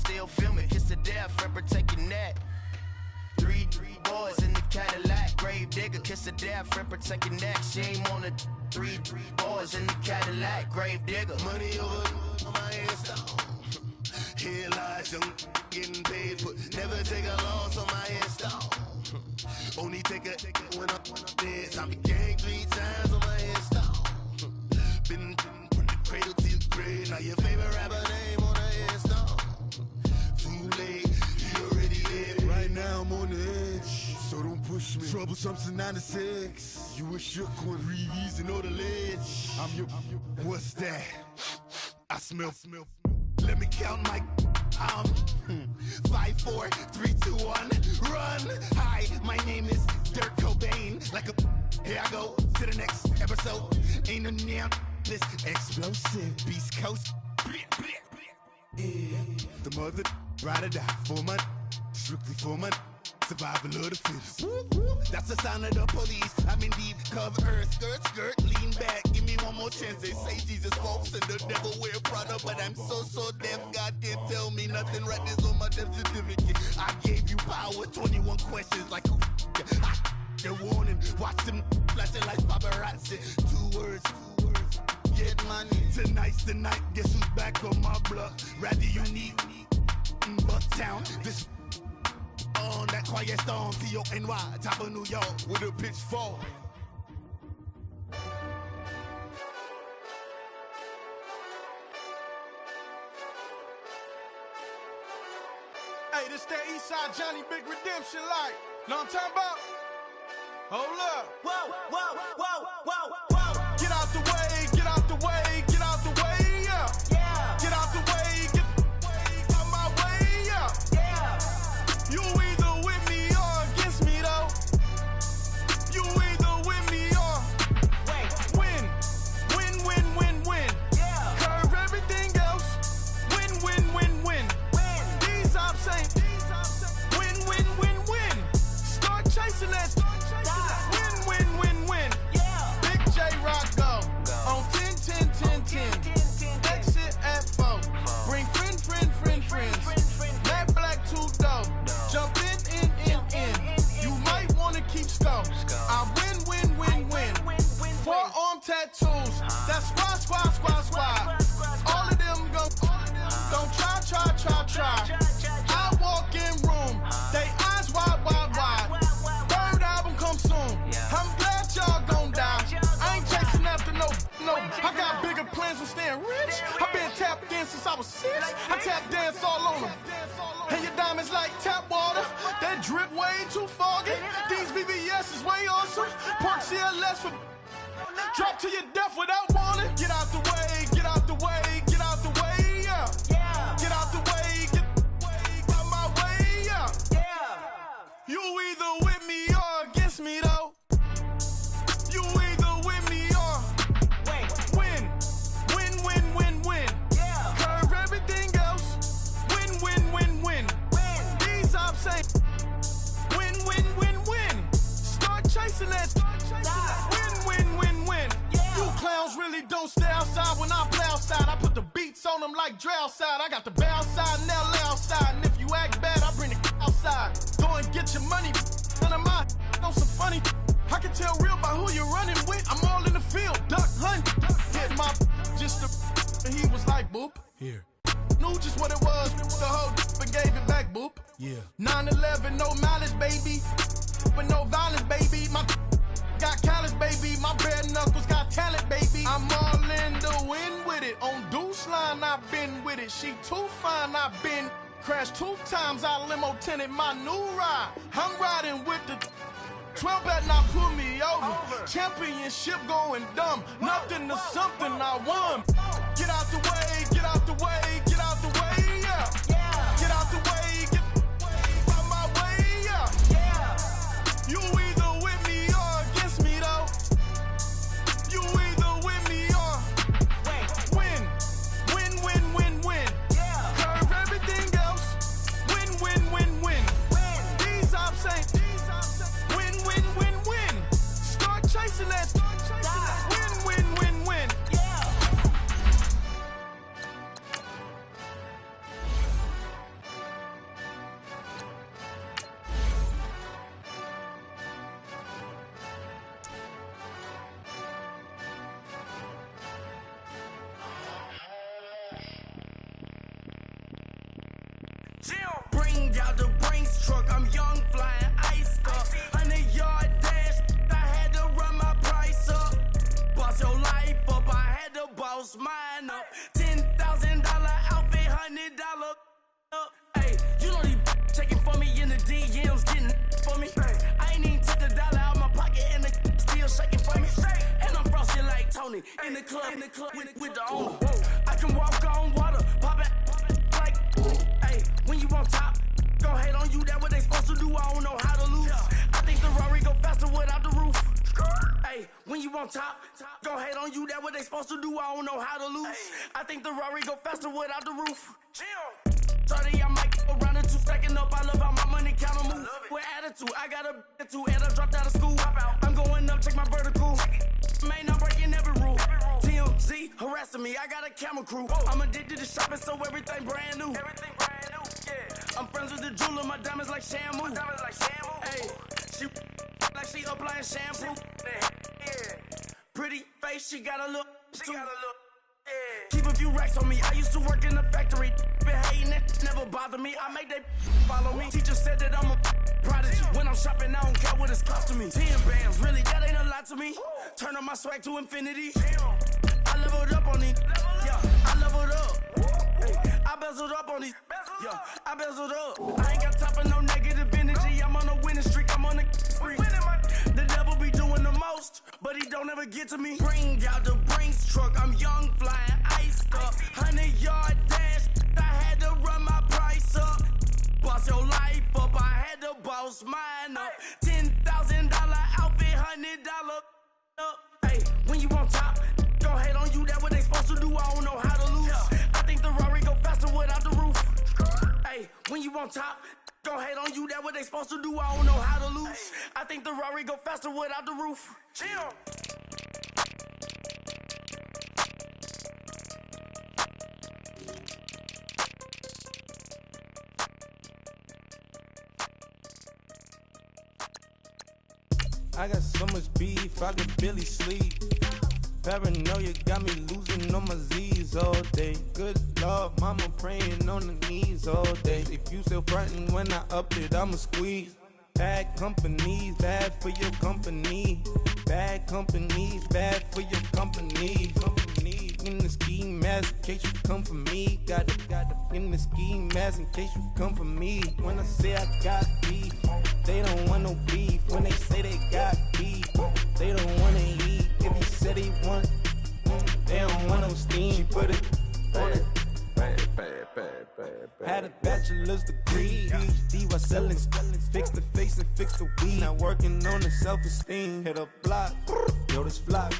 Still film it, kiss to death, rep protecting that. Three boys in the Cadillac, grave digger, kiss to death, rep protecting that. Shame on the three boys in the Cadillac, grave digger. Money over my headstone. Here lies young, getting paid, but never take a loss on my headstone. Only take a when I'm dead. I be gang 3 times on my headstone. Been from the cradle to the grave. Now your favorite rapper name on the headstone. Too late, he already dead. Right now I'm on the edge, so don't push me. Troublesome to 96. You a shook one, breeze and know the ledge. I'm your. What's that? I smell. Let me count my. 5, 4, 3, 2, 1, run. Hi, my name is Dirk Cobain. Like a. Here I go to the next episode. Ain't no damn this explosive Beast Coast. Yeah. The mother ride or die for my. Strictly for my. Survival of the fittest. That's the sound of the police. I'm in deep cover earth. Skirt, lean back. Give me one more chance. They say Jesus walks and the devil wear Prada, but I'm so deaf. God can't tell me nothing. Right this on my death certificate. I gave you power. 21 questions like who the warning. Watch them flashing like paparazzi. 2 words. Get money. Tonight's the night. Guess who's back on my block? Rather unique. Bucktown. This. On that quiet storm, T-O-N-Y, top of New York, with a pitchfork. Hey, this that Eastside Johnny Big Redemption like. Know what I'm talking about? Hold up. Whoa. Get out the way, get out the way, get out the way, yeah. Get out the way, get out my way, yeah. You either with me or against me, though. You either with me or win. Yeah. Curve everything else. Win. These ops ain't win. Start chasing that. Win. Yeah. Big J Rock go on 10. Exit at 4. Bring friends. Matt Black 2 dope. Jump in. You might wanna keep score. I win. 4 arm tattoos. That's squad. All of them go. Don't try. I walk in room. They eyes wide. Third album come soon. I'm glad y'all gon' die. I ain't chasing after no. I got bigger plans than staying rich. I been tapped in since I was 6. I tap dance all on them. And your diamonds like tap water. That drip way too foggy. These BBS is way awesome. Park CLS for drop to your death without warning. Get out the way, yeah. Get out the way, get out my way, yeah. You either with me or against me, though. You either with me or win. Yeah. Curve everything else. Win. These ops ain't win. Start chasing that. Win. Yeah. You clowns really don't stay outside when I play outside. I put the beats on them like Dre side. I got the bow side and LA outside. And if you act bad, I bring the outside. Go and get your money. None of my know some funny. I can tell real by who you're running with. I'm all in the field. Duck hunt. Hit my just and he was like, boop. Here. Knew just what it was. The whole and gave it back, boop. Yeah. 9/11, no malice, baby. But no violence, baby. My got callous, baby. My bare knuckles got talent, baby. I'm all in the wind with it. On Deuce line, I've been with it. She too fine, I've been crashed 2 times. I limo tinted my new ride. I'm riding with the 12 better not pull me over. Championship going dumb. Nothing to something I won. Get out the way, yeah. Get out the way, get out my way, yeah. You either with me or against me, though. You either with me or win. Yeah. Curve everything else. Win. These ops ain't win. Start chasing that. Win. Yeah. Bring out the Brinks truck, I'm young, flying ice up. 100 for me. I ain't even took a dollar out my pocket and the still shaking for me. And I'm frosty like Tony in the club with the owner. I can walk on water, pop it like, hey, when you on top, gon' hate on you, that what they supposed to do, I don't know how to lose. I think the Rari go faster without the roof. Hey, when you on top, gon' hate on you, that what they supposed to do, I don't know how to lose. I think the Rari go faster without the roof. 30, I might go around and two stacking up. I love how my money count on move. With attitude, I got a attitude, and I dropped out of school. I'm going up, check my vertical. Man, I'm breaking every rule. TMZ harassing me, I got a camera crew. I'm addicted to shopping, so everything brand new. I'm friends with the jeweler, my diamonds like Shamu. Hey, she like she applying shampoo. Pretty face, she got a look. Keep a few racks on me. I used to work in the factory. Been hating it, never bother me. I make they follow me. Teacher said that I'm a prodigy. When I'm shopping, I don't care what it's costing me. 10 bands, really, that ain't a lot to me. Turn on my swag to infinity. I leveled up on these. Yeah, I leveled up. Hey, I bezeled up on these. Yeah, I bezeled up. I ain't got time for no negative energy. I'm on a winning streak. I'm on a spree. The devil be doing the most, but he don't ever get to me. Bring out the Brinks truck. I'm young, flying, iced up. 100-yard dash. I had to run my price up. Boss your life up. I had to boss mine up. $10,000 outfit, $100 up. Hey, when you on top, gon' hate on you. That what they supposed to do. I don't know how to lose. I think the Rari go faster without the roof. Hey, when you on top, gon' hate on you. That what they supposed to do. I don't know how to lose. I think the Rari go faster without the roof. Chill. I got so much beef, I could barely sleep. Paranoia got me losing on my Z's all day. Good Lord, mama praying on the knees all day. If you still frontin' when I up it, I'ma squeeze. Bad companies, bad for your company. Bad companies, bad for your company. Company in the ski mask in case you come for me. Got it in the ski mask in case you come for me. When I say I got beef, they don't want no beef. When they say they got beef, they don't wanna eat. If you said they want, they don't want no steam. She put it on it. Had a bachelor's degree, PhD while selling, fix the face and fix the weed. Now working on the self-esteem. Hit a block, yo this flock.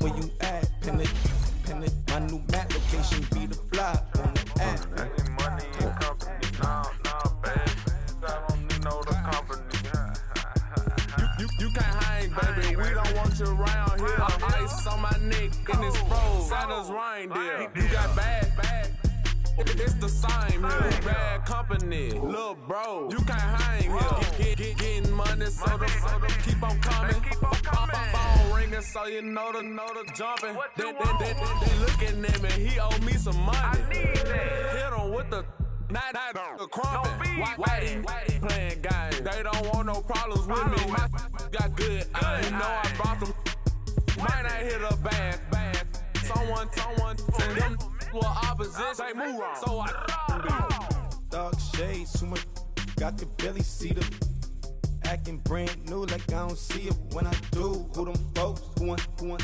Where you at? Pin it. My new map location be the block on the app. Money and company, no, baby. I don't need no the company. You can't hang, baby. We don't want you around here. Ice on my neck in this froze. Santa's reindeer. You got bad. It's the same here. Bad company, little bro. You can't hang here. Getting money, so the keep on coming. Phone ringing, so you know the jumping. They looking at me. He owe me some money. Hit him with the night crumping. Why they playing games? They don't want no problems with me. My got good. You know I brought them. Might not hit a bad. Someone tell them. Well, opposition, they move on. So I dark shades, too much. I could barely see them. Acting brand new, like I don't see it when I do. Who them folks? Who want too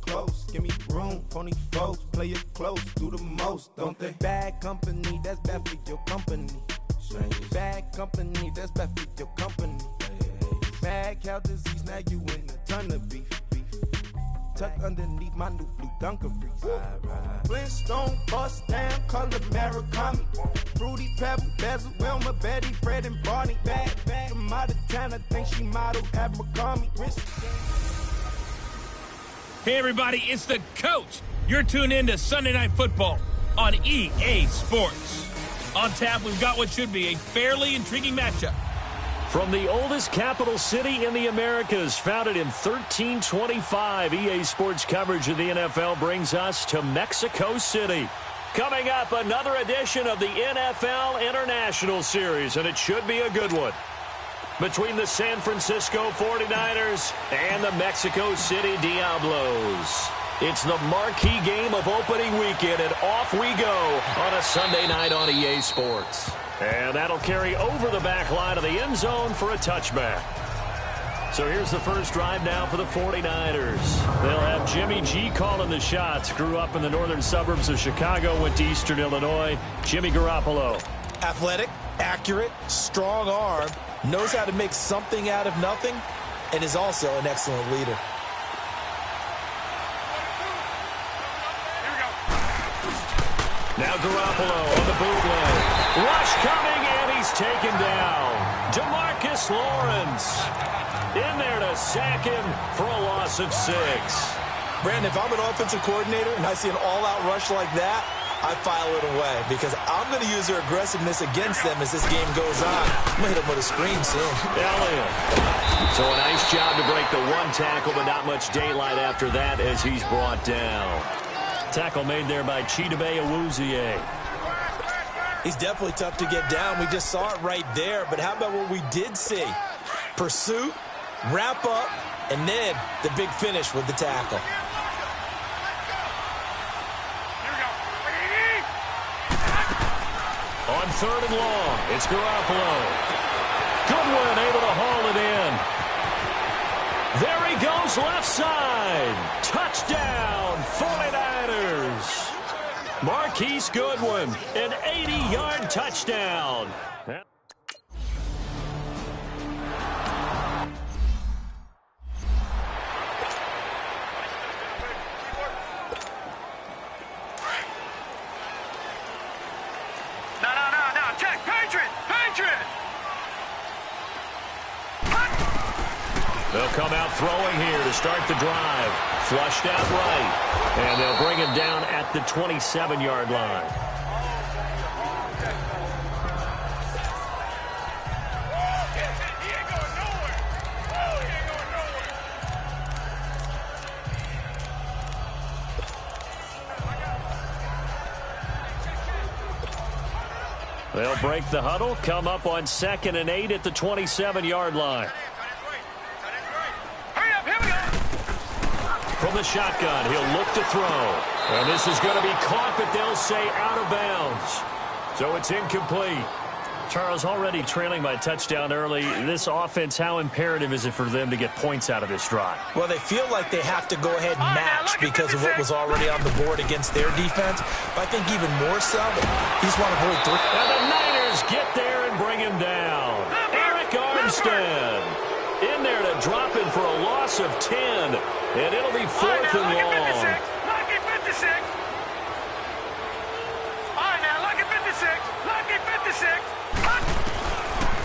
close? Give me room, phony folks. Play it close, do the most, don't they? Bad company, that's bad for your company. Bad company, that's bad for your company. Mad cow disease, now you in a ton of beef. Tuck underneath my new blue dungarees. Flintstone, bust down, color Murakami. Fruity Pebble, Basil, Wilma, Betty, Fred, and Barney. Bad, from out of town, I think she modeled Abercrombie. Hey everybody, it's the coach. You're tuned in to Sunday Night Football on EA Sports. On tap, we've got what should be a fairly intriguing matchup. From the oldest capital city in the Americas, founded in 1325, EA Sports coverage of the NFL brings us to Mexico City. Coming up, another edition of the NFL International Series, and it should be a good one. Between the San Francisco 49ers and the Mexico City Diablos. It's the marquee game of opening weekend, and off we go on a Sunday night on EA Sports. And that'll carry over the back line of the end zone for a touchback. So here's the first drive now for the 49ers. They'll have Jimmy G calling the shots. Grew up in the northern suburbs of Chicago, went to Eastern Illinois. Jimmy Garoppolo. Athletic, accurate, strong arm, knows how to make something out of nothing, and is also an excellent leader. Now Garoppolo on the bootleg. Rush coming, and he's taken down. DeMarcus Lawrence in there to sack him for a loss of 6. Brandon, if I'm an offensive coordinator and I see an all-out rush like that, I file it away because I'm going to use their aggressiveness against them as this game goes on. I'm going to hit them with a screen soon. Elliott. So a nice job to break the one tackle, but not much daylight after that as he's brought down. Tackle made there by Chidobe Awuzie. He's definitely tough to get down. We just saw it right there. But how about what we did see? Pursuit, wrap up, and then the big finish with the tackle. On 3rd and long, it's Garoppolo. Goodwin able to haul it in. There he goes left side. Touchdown, 49ers. Marquise Goodwin, an 80-yard touchdown. They'll come out throwing here to start the drive. Flushed out right. And they'll bring him down at the 27-yard line. They'll break the huddle, come up on 2nd and 8 at the 27-yard line. From the shotgun, he'll look to throw. And this is going to be caught, but they'll say out of bounds. So it's incomplete. Charles, already trailing by touchdown early. This offense, how imperative is it for them to get points out of this drive? Well, they feel like they have to go ahead and match because of what was already on the board against their defense. But I think even more so, you just want to avoid 3. And the Niners get there and bring him down. Eric Armstead in there to drop him for a loss of 10. And it'll be 4th and long. Lucky 56. All right, now, lucky 56. Lucky 56.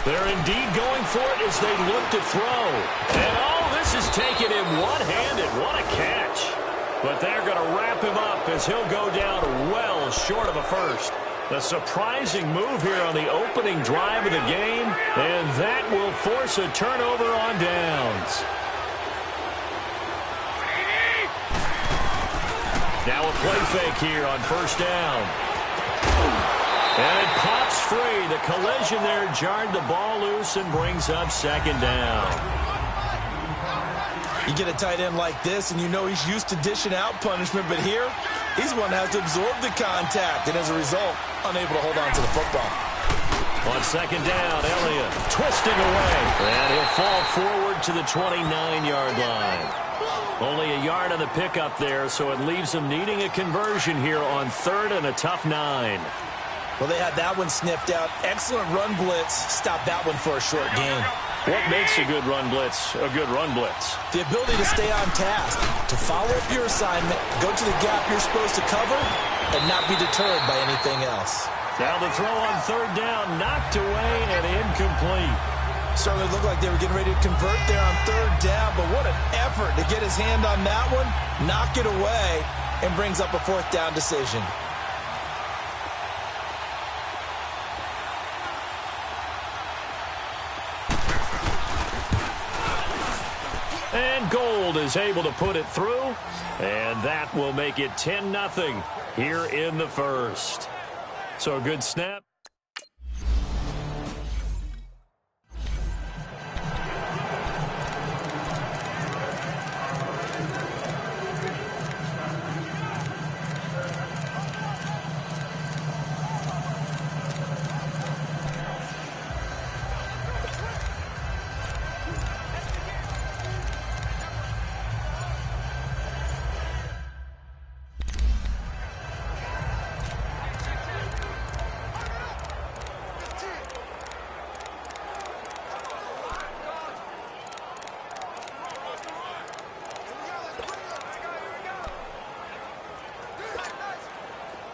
They're indeed going for it as they look to throw. And this is taken in one-handed. What a catch. But they're going to wrap him up as he'll go down well short of a first. A surprising move here on the opening drive of the game. And that will force a turnover on downs. Now a play fake here on 1st down. And it pops free. The collision there jarred the ball loose and brings up 2nd down. You get a tight end like this, and you know he's used to dishing out punishment, but here, he's the one that has to absorb the contact, and as a result, unable to hold on to the football. On 2nd down, Elliott twisting away. And he'll fall forward to the 29-yard line. Only a yard on the pickup there, so it leaves them needing a conversion here on 3rd and a tough 9. Well, they had that one sniffed out. Excellent run blitz. Stop that one for a short gain. What makes a good run blitz a good run blitz? The ability to stay on task, to follow up your assignment, go to the gap you're supposed to cover, and not be deterred by anything else. Now the throw on 3rd down, knocked away and incomplete. Certainly looked like they were getting ready to convert there on 3rd down, but what an effort to get his hand on that one, knock it away, and brings up a 4th down decision. And Gold is able to put it through, and that will make it 10-0 here in the first. So a good snap.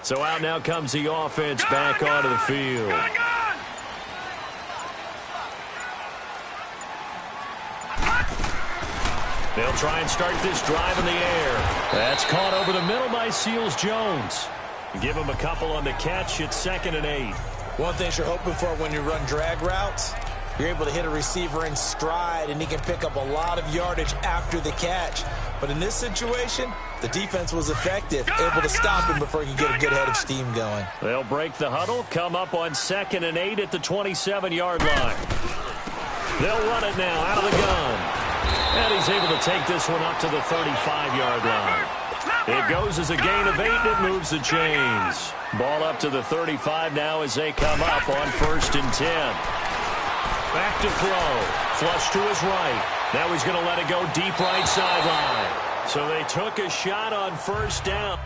So out now comes the offense back onto the field. They'll try and start this drive in the air. That's caught over the middle by Seals Jones. Give him a couple on the catch. It's 2nd and 8. One thing you're hoping for when you run drag routes, you're able to hit a receiver in stride, and he can pick up a lot of yardage after the catch. But in this situation, the defense was effective, able to stop him before he could get a good head of steam going. They'll break the huddle, come up on 2nd and 8 at the 27-yard line. They'll run it now out of the gun. And he's able to take this one up to the 35-yard line. It goes as a gain of 8, and it moves the chains. Ball up to the 35 now as they come up on 1st and 10. Back to throw. Flush to his right. Now he's going to let it go deep right sideline. So they took a shot on 1st down.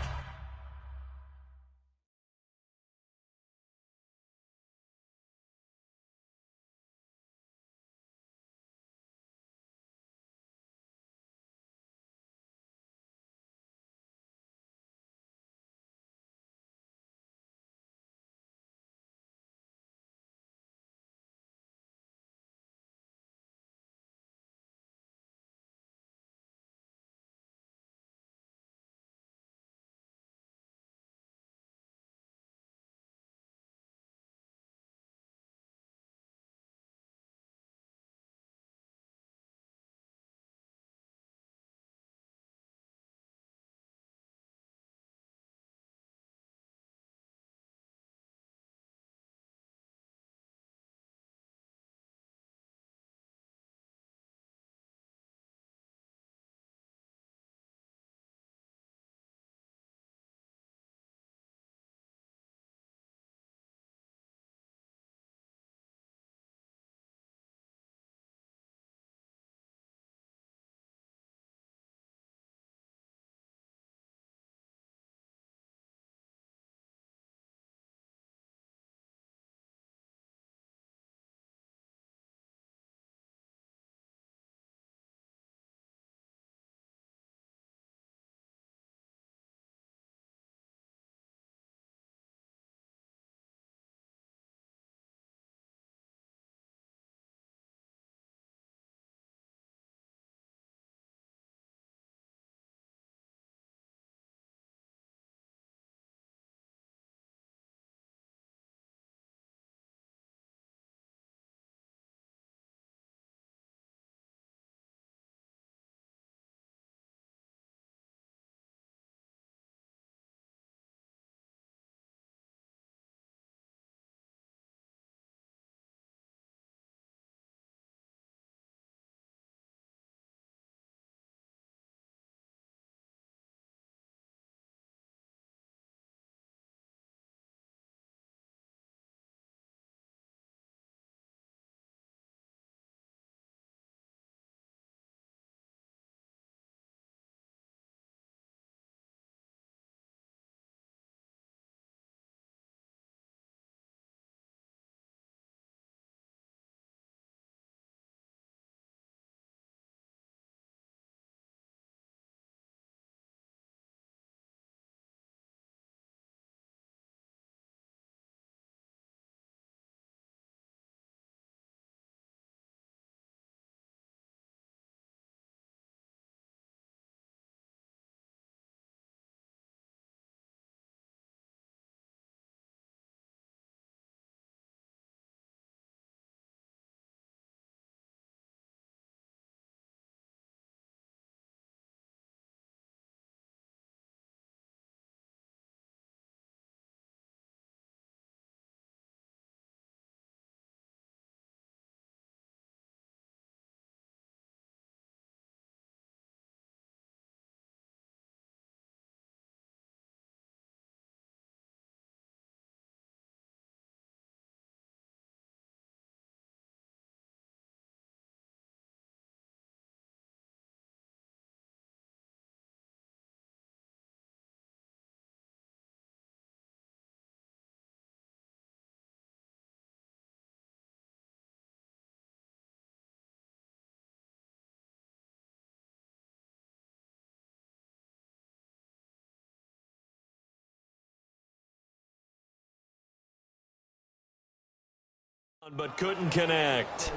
But couldn't connect.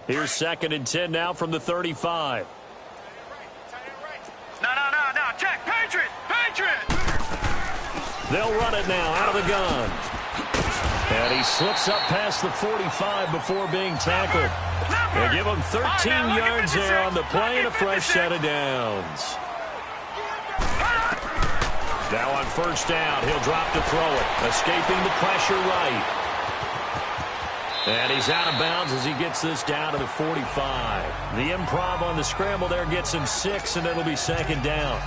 Here's 2nd and 10 now from the 35. No. Check. Patriot. They'll run it now out of the gun. And he slips up past the 45 before being tackled. They give him 13 yards there on the play and a fresh set of downs. Now on 1st down, he'll drop to throw it, escaping the pressure right. And he's out of bounds as he gets this down to the 45. The improv on the scramble there gets him 6, and it'll be 2nd down.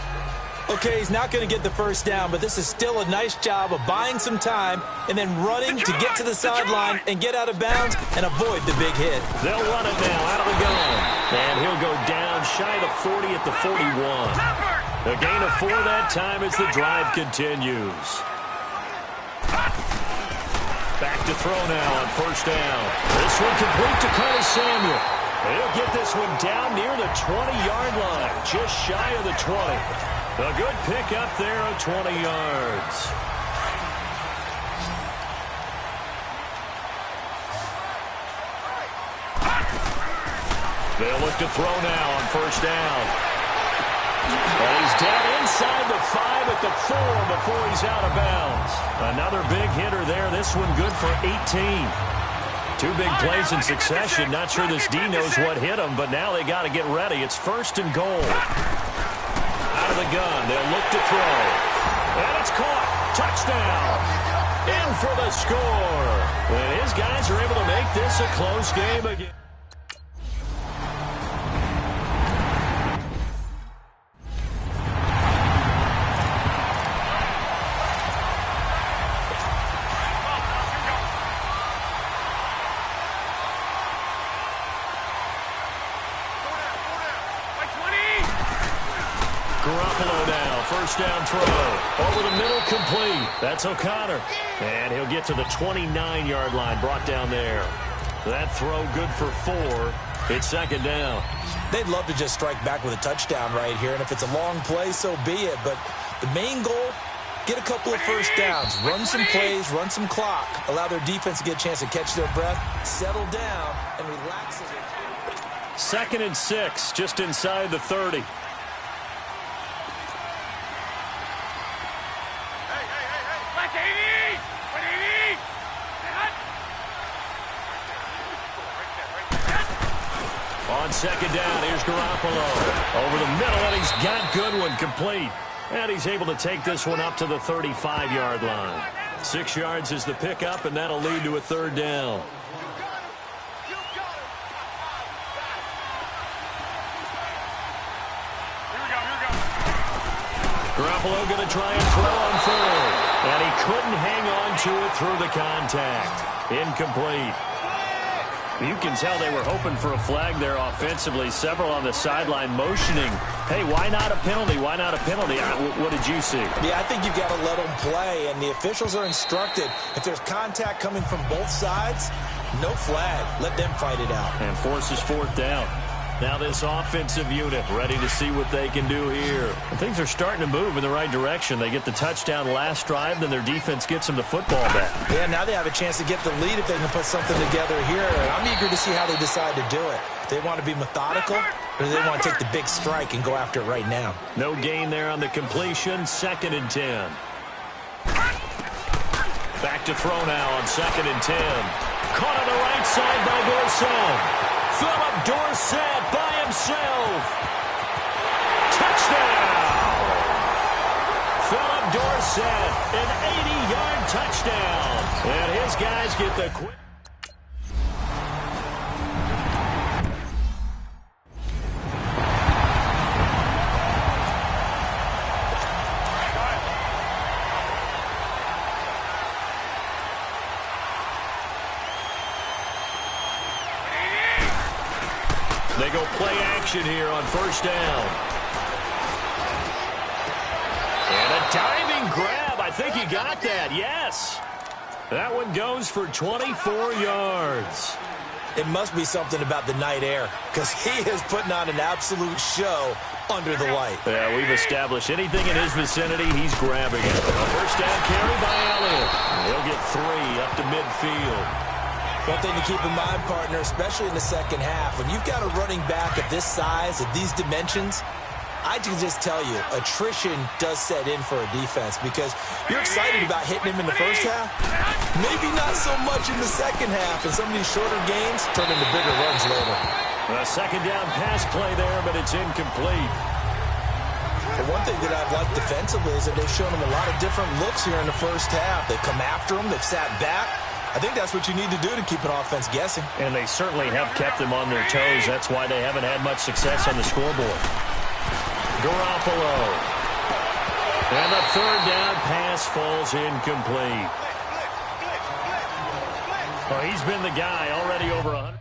Okay, he's not going to get the 1st down, but this is still a nice job of buying some time and then running to get to the sideline and get out of bounds and avoid the big hit. They'll run it now out of the gun. And he'll go down shy of the 40 at the 41. A gain of 4 that time as the drive continues. Back to throw now on 1st down. This one complete to Curtis Samuel. He'll get this one down near the 20-yard line, just shy of the 20. A good pickup there of 20 yards. They'll look to throw now on 1st down. And he's down inside the 5 at the 4 before he's out of bounds. Another big hitter there. This one good for 18. 2 big plays in succession. Not sure this D knows what hit him, but now they got to get ready. It's 1st and goal. Out of the gun. They'll look to throw. And it's caught. Touchdown. In for the score. And his guys are able to make this a close game again. Down throw. Over the middle, complete. That's O'Connor. And he'll get to the 29-yard line, brought down there. That throw good for 4. It's 2nd down. They'd love to just strike back with a touchdown right here, and if it's a long play, so be it. But the main goal, get a couple of 1st downs, run some plays, run some clock, allow their defense to get a chance to catch their breath, settle down, and relax a bit. 2nd and 6, just inside the 30. On 2nd down, here's Garoppolo. Over the middle, and he's got Goodwin complete. And he's able to take this one up to the 35-yard line. 6 yards is the pickup, and that'll lead to a 3rd down. Garoppolo going to try and throw on 3rd. And he couldn't hang on to it through the contact. Incomplete. You can tell they were hoping for a flag there offensively. Several on the sideline motioning, hey, why not a penalty? Why not a penalty? What did you see? Yeah, I think you've got to let them play, and the officials are instructed. If there's contact coming from both sides, no flag. Let them fight it out. And forces 4th down. Now this offensive unit ready to see what they can do here. And things are starting to move in the right direction. They get the touchdown last drive, then their defense gets them the football back. Yeah, now they have a chance to get the lead if they can put something together here. I'm eager to see how they decide to do it. They want to be methodical, or do they want to take the big strike and go after it right now? No gain there on the completion. 2nd and 10. Back to throw now on 2nd and 10. Caught on the right side by Dorsett. Philip Dorsett by himself. Touchdown! Philip Dorsett, an 80-yard touchdown. And his guys get the quick. They go play action here on 1st down. And a diving grab. I think he got that. Yes. That one goes for 24 yards. It must be something about the night air, because he is putting on an absolute show under the light. Yeah, we've established anything in his vicinity, he's grabbing it. A first down carry by Elliott. He'll get 3 up to midfield. One thing to keep in mind, partner, especially in the second half, when you've got a running back of this size, of these dimensions, I can just tell you, attrition does set in for a defense because you're excited about hitting him in the first half. Maybe not so much in the second half, and some of these shorter gains turn into bigger runs later. A second down pass play there, but it's incomplete. The one thing that I've liked defensively is that they've shown him a lot of different looks here in the first half. They've come after him, they've sat back. I think that's what you need to do to keep an offense guessing. And they certainly have kept them on their toes. That's why they haven't had much success on the scoreboard. Garoppolo. And the third down pass falls incomplete. Well, he's been the guy already over 100.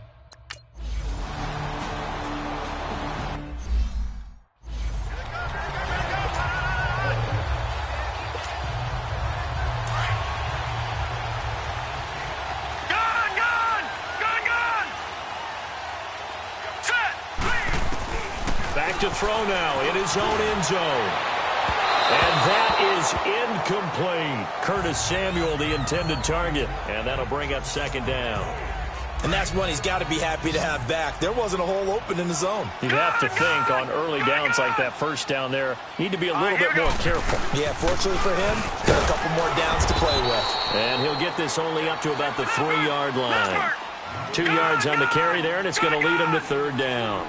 Back to throw now in his own end zone. And that is incomplete. Curtis Samuel, the intended target. And that'll bring up second down. And that's one he's got to be happy to have back. There wasn't a hole open in the zone. You'd have to think on early downs like that first down there, need to be a little bit more careful. Yeah, fortunately for him, got a couple more downs to play with. And he'll get this only up to about the 3-yard line. 2 yards on the carry there, and it's going to lead him to third down.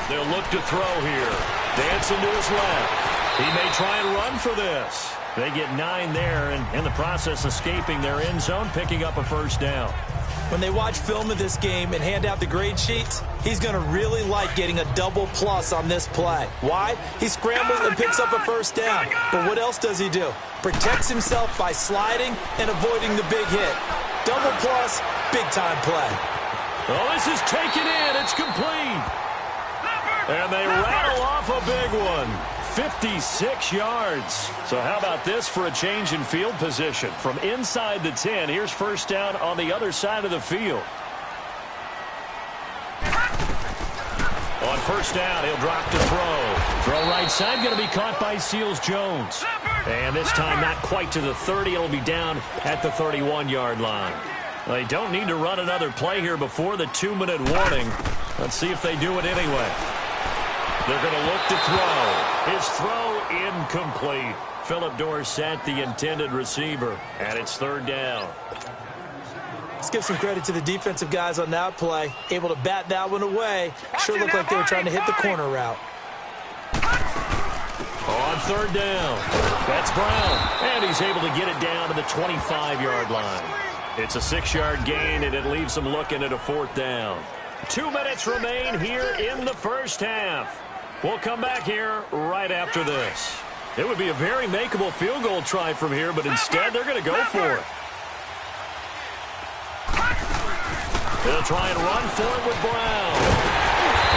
They'll look to throw here. Dancing to his left. He may try and run for this. They get 9 there, and in the process escaping their end zone, picking up a first down. When they watch film of this game and hand out the grade sheets, he's going to really like getting a double plus on this play. Why? He scrambles and picks up a first down. But what else does he do? Protects himself by sliding and avoiding the big hit. Double plus, big-time play. Oh, this is taken in. It's complete. And they rattle off a big one. 56 yards. So how about this for a change in field position? From inside the 10, here's first down on the other side of the field. On first down, he'll drop to throw. Throw right side, going to be caught by Seals-Jones. And this time not quite to the 30. It'll be down at the 31-yard line. They don't need to run another play here before the 2-minute warning. Let's see if they do it anyway. They're going to look to throw. His throw incomplete. Philip Dorsett, the intended receiver, and it's third down. Let's give some credit to the defensive guys on that play. Able to bat that one away. Sure looked like they were trying to hit the corner route. On third down, that's Brown, and he's able to get it down to the 25-yard line. It's a 6-yard gain, and it leaves them looking at a fourth down. 2 minutes remain here in the first half. We'll come back here right after this. It would be a very makeable field goal try from here, but instead they're going to go for it. They'll try and run for it with Brown.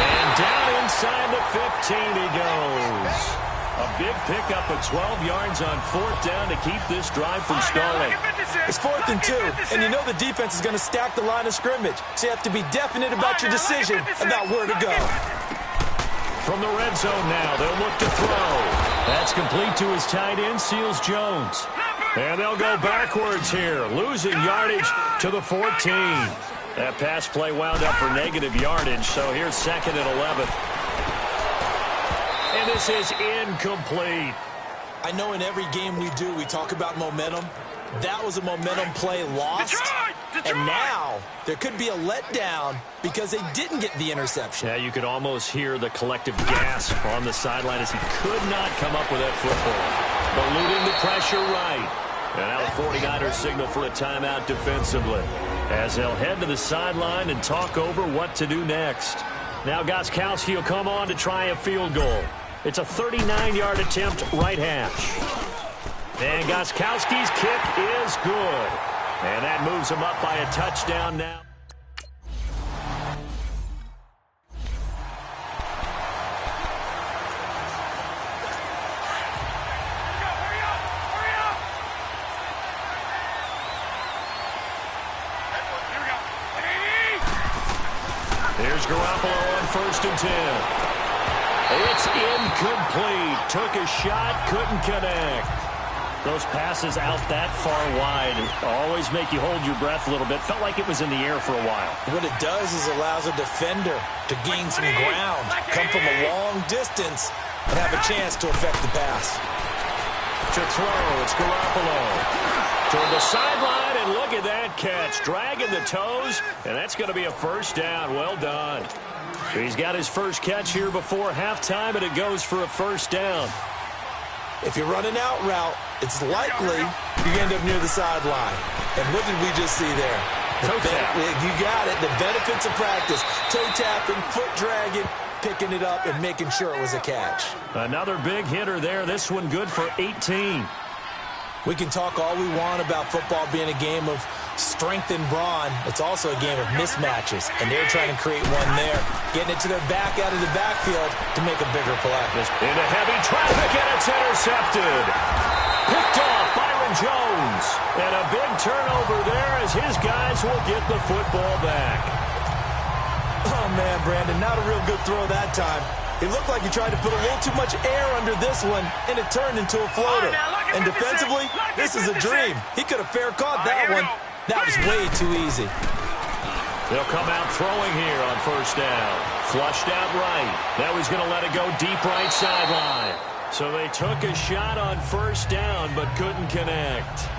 And down inside the 15 he goes. A big pickup of 12 yards on fourth down to keep this drive from stalling. It's 4th and 2, and you know the defense is going to stack the line of scrimmage, so you have to be definite about your decision about where to go. From the red zone now, they'll look to throw. That's complete to his tight end, Seals-Jones. And they'll go backwards here, losing yardage to the 14. That pass play wound up for negative yardage, so here's 2nd and 11. And this is incomplete. I know in every game we do, we talk about momentum. That was a momentum play lost. And now there could be a letdown because they didn't get the interception. Yeah, you could almost hear the collective gasp on the sideline as he could not come up with that football. Eluding the pressure right. And now the 49ers signal for a timeout defensively as they'll head to the sideline and talk over what to do next. Now Gostkowski will come on to try a field goal. It's a 39-yard attempt right hash. And Gostkowski's kick is good. And that moves him up by a touchdown now. Here's Garoppolo on 1st and 10. It's incomplete. Took a shot, couldn't connect. Those passes out that far wide always make you hold your breath a little bit. Felt like it was in the air for a while. What it does is allows a defender to gain some ground, come from a long distance, and have a chance to affect the pass. To throw, it's Garoppolo. Toward the sideline, and look at that catch. Dragging the toes, and that's going to be a first down. Well done. He's got his first catch here before halftime, and it goes for a first down. If you're running out route, it's likely you end up near the sideline. And what did we just see there? Toe tap. You got it. The benefits of practice. Toe tapping, foot dragging, picking it up, and making sure it was a catch. Another big hitter there. This one good for 18. We can talk all we want about football being a game of strength and brawn. It's also a game of mismatches, and they're trying to create one there, getting it to their back out of the backfield to make a bigger play. Into heavy traffic, and it's intercepted. Picked off Byron Jones. And a big turnover there as his guys will get the football back. Oh, man, Brandon, not a real good throw that time. It looked like he tried to put a little too much air under this one, and it turned into a floater. And defensively, this is a dream. He could have fair caught that one. That was way too easy. They'll come out throwing here on first down. Flushed out right. Now he's going to let it go deep right sideline. So they took a shot on first down, but couldn't connect.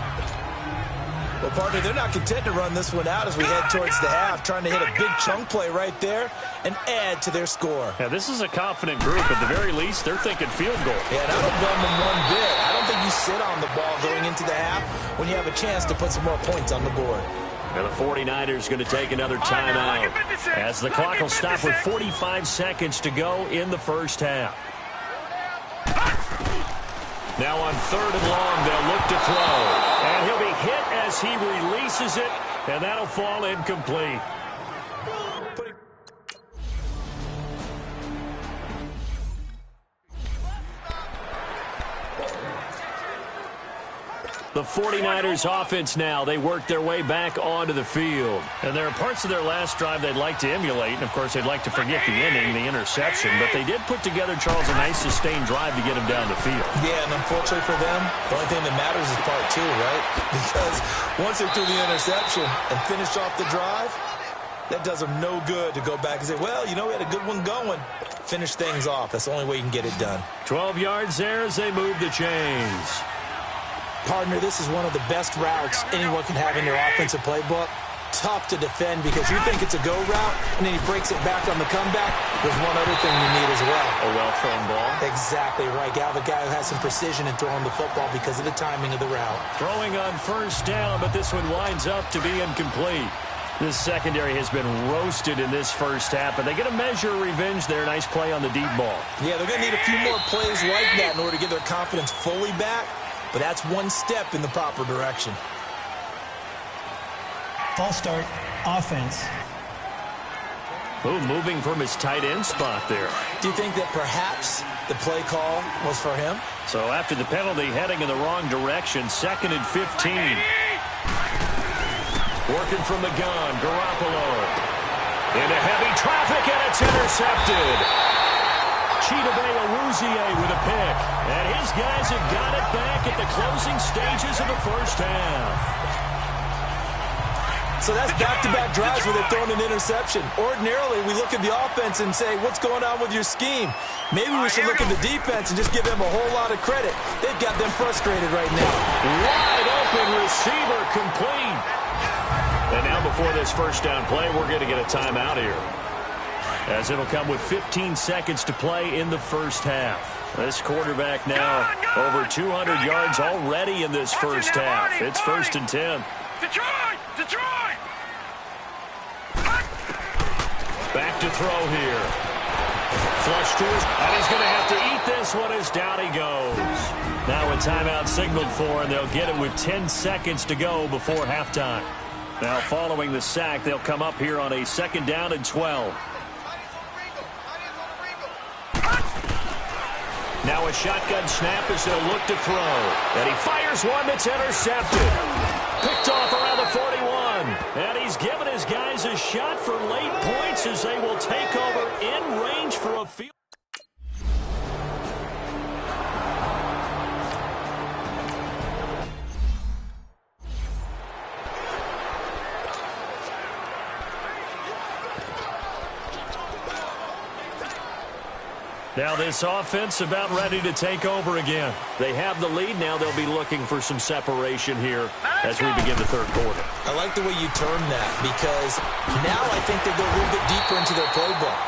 Well, partner, they're not content to run this one out as we head towards the half, trying to hit a big chunk play right there and add to their score. Yeah, this is a confident group. At the very least, they're thinking field goal. Yeah, and I don't blame them one bit. I don't think you sit on the ball going into the half when you have a chance to put some more points on the board. And the 49ers going to take another timeout as the clock will stop with 45 seconds to go in the first half. Now on 3rd and long, they'll look to throw. And he'll be hit as he releases it, and that'll fall incomplete. The 49ers offense now, they work their way back onto the field. And there are parts of their last drive they'd like to emulate. And, of course, they'd like to forget the inning, the interception. But they did put together, Charles, a nice sustained drive to get him down the field. Yeah, and unfortunately for them, the only thing that matters is part 2, right? Because once they threw the interception and finished off the drive, that does them no good to go back and say, well, you know, we had a good one going. Finish things off. That's the only way you can get it done. 12 yards there as they move the chains. Partner, this is one of the best routes anyone can have in their offensive playbook. Tough to defend because you think it's a go route, and then he breaks it back on the comeback. There's one other thing you need as well. A well-thrown ball. Exactly right. You have a guy who has some precision in throwing the football because of the timing of the route. Throwing on first down, but this one winds up to be incomplete. This secondary has been roasted in this first half, but they get a measure of revenge there. Nice play on the deep ball. Yeah, they're going to need a few more plays like that in order to get their confidence fully back. But that's one step in the proper direction. False start, offense. Ooh, moving from his tight end spot there. Do you think that perhaps the play call was for him? So after the penalty, heading in the wrong direction, 2nd and 15. Working from the gun, Garoppolo. Into heavy traffic, and it's intercepted. Chidobe with a pick. And his guys have got it back at the closing stages of the first half. So that's back-to-back drives where they're throwing an interception. Ordinarily, we look at the offense and say, what's going on with your scheme? Maybe we should look at the defense and just give them a whole lot of credit. They've got them frustrated right now. Wide open receiver complete. And now before this first down play, we're going to get a timeout here, as it'll come with 15 seconds to play in the first half. This quarterback now over 200 yards already in this first half. It's 1st and 10. Detroit! Back to throw here. Flush to his, and he's going to have to eat this one as down he goes. Now a timeout signaled for, and they'll get it with 10 seconds to go before halftime. Now following the sack, they'll come up here on a 2nd down and 12. Now a shotgun snap as they'll look to throw. And he fires one that's intercepted. Picked off around the 41. And he's given his guys is a shot for late points as they will take over in range for a field. Now this offense about ready to take over again. They have the lead. Now they'll be looking for some separation here as we begin the third quarter. I like the way you term that because now I think they go a little bit deeper into their playbook.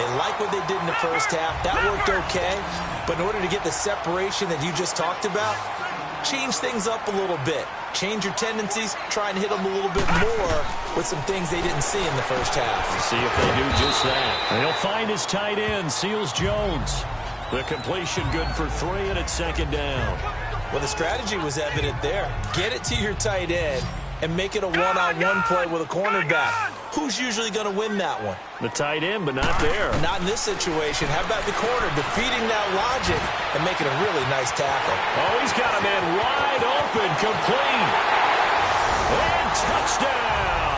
They like what they did in the first half. That worked okay. But in order to get the separation that you just talked about, change things up a little bit. Change your tendencies. Try and hit them a little bit more with some things they didn't see in the first half. See if they do just that. And he'll find his tight end, Seals Jones. The completion good for 3, and it's second down. Well, the strategy was evident there. Get it to your tight end and make it a one-on-one play with a cornerback. Who's usually going to win that one? The tight end, but not there. Not in this situation. How about the corner defeating that logic and making a really nice tackle? Oh, he's got a man wide open, complete. And touchdown.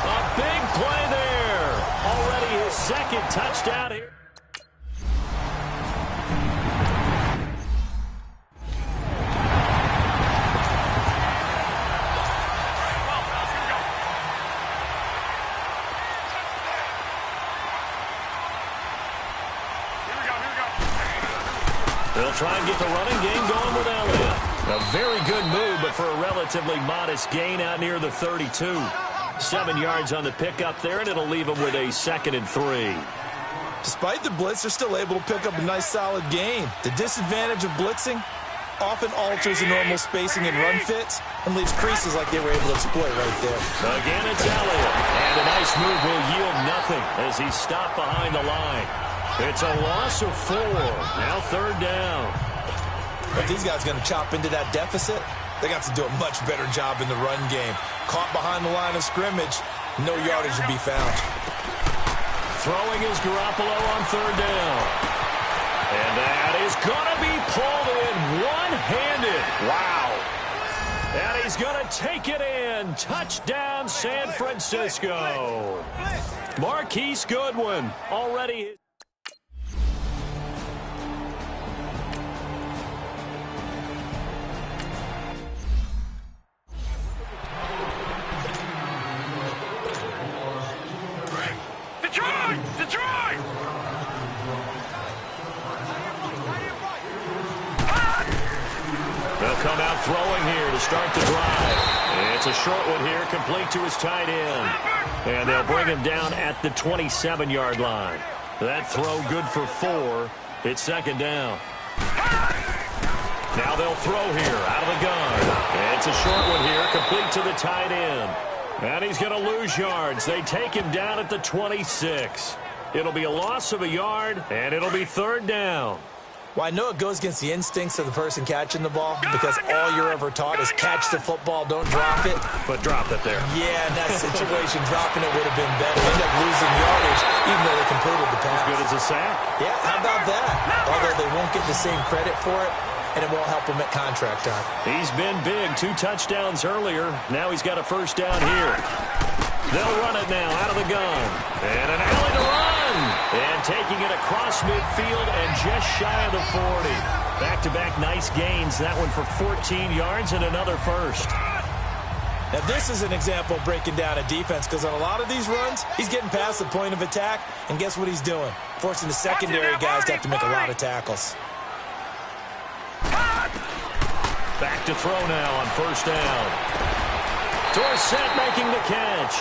A big play there. Already his second touchdown here. They'll try and get the running game going with Elliott. A very good move, but for a relatively modest gain out near the 32. 7 yards on the pickup there, and it'll leave them with a 2nd and 3. Despite the blitz, they're still able to pick up a nice, solid gain. The disadvantage of blitzing often alters the normal spacing and run fits and leaves creases like they were able to exploit right there. Again, it's Elliott. And a nice move will yield nothing as he's stopped behind the line. It's a loss of 4. Now 3rd down. If these guys are going to chop into that deficit, they got to do a much better job in the run game. Caught behind the line of scrimmage, no yardage to be found. Throwing is Garoppolo on 3rd down. And that is going to be pulled in one-handed. Wow. And he's going to take it in. Touchdown, San Francisco. Marquise Goodwin already... Detroit! They'll come out throwing here to start the drive. It's a short one here, complete to his tight end. And they'll bring him down at the 27-yard line. That throw good for 4. It's 2nd down. Now they'll throw here out of the gun. It's a short one here, complete to the tight end. And he's going to lose yards. They take him down at the 26. It'll be a loss of a yard, and it'll be 3rd down. Well, I know it goes against the instincts of the person catching the ball because all you're ever taught is catch the football, don't drop it. But drop it there. Yeah, in that situation, dropping it would have been better. End up losing yardage, even though they completed the pass. As good as a sack. Yeah, how about that? Although they won't get the same credit for it, and it won't help him at contract time. He's been big. 2 touchdowns earlier. Now he's got a 1st down here. They'll run it now out of the gun. And an alley to run. And taking it across midfield and just shy of the 40. Back-to-back nice gains. That one for 14 yards and another 1st. Now this is an example of breaking down a defense because on a lot of these runs, he's getting past the point of attack. And guess what he's doing? Forcing the secondary guys to have to make a lot of tackles. Back to throw now on 1st down. Dorsett making the catch.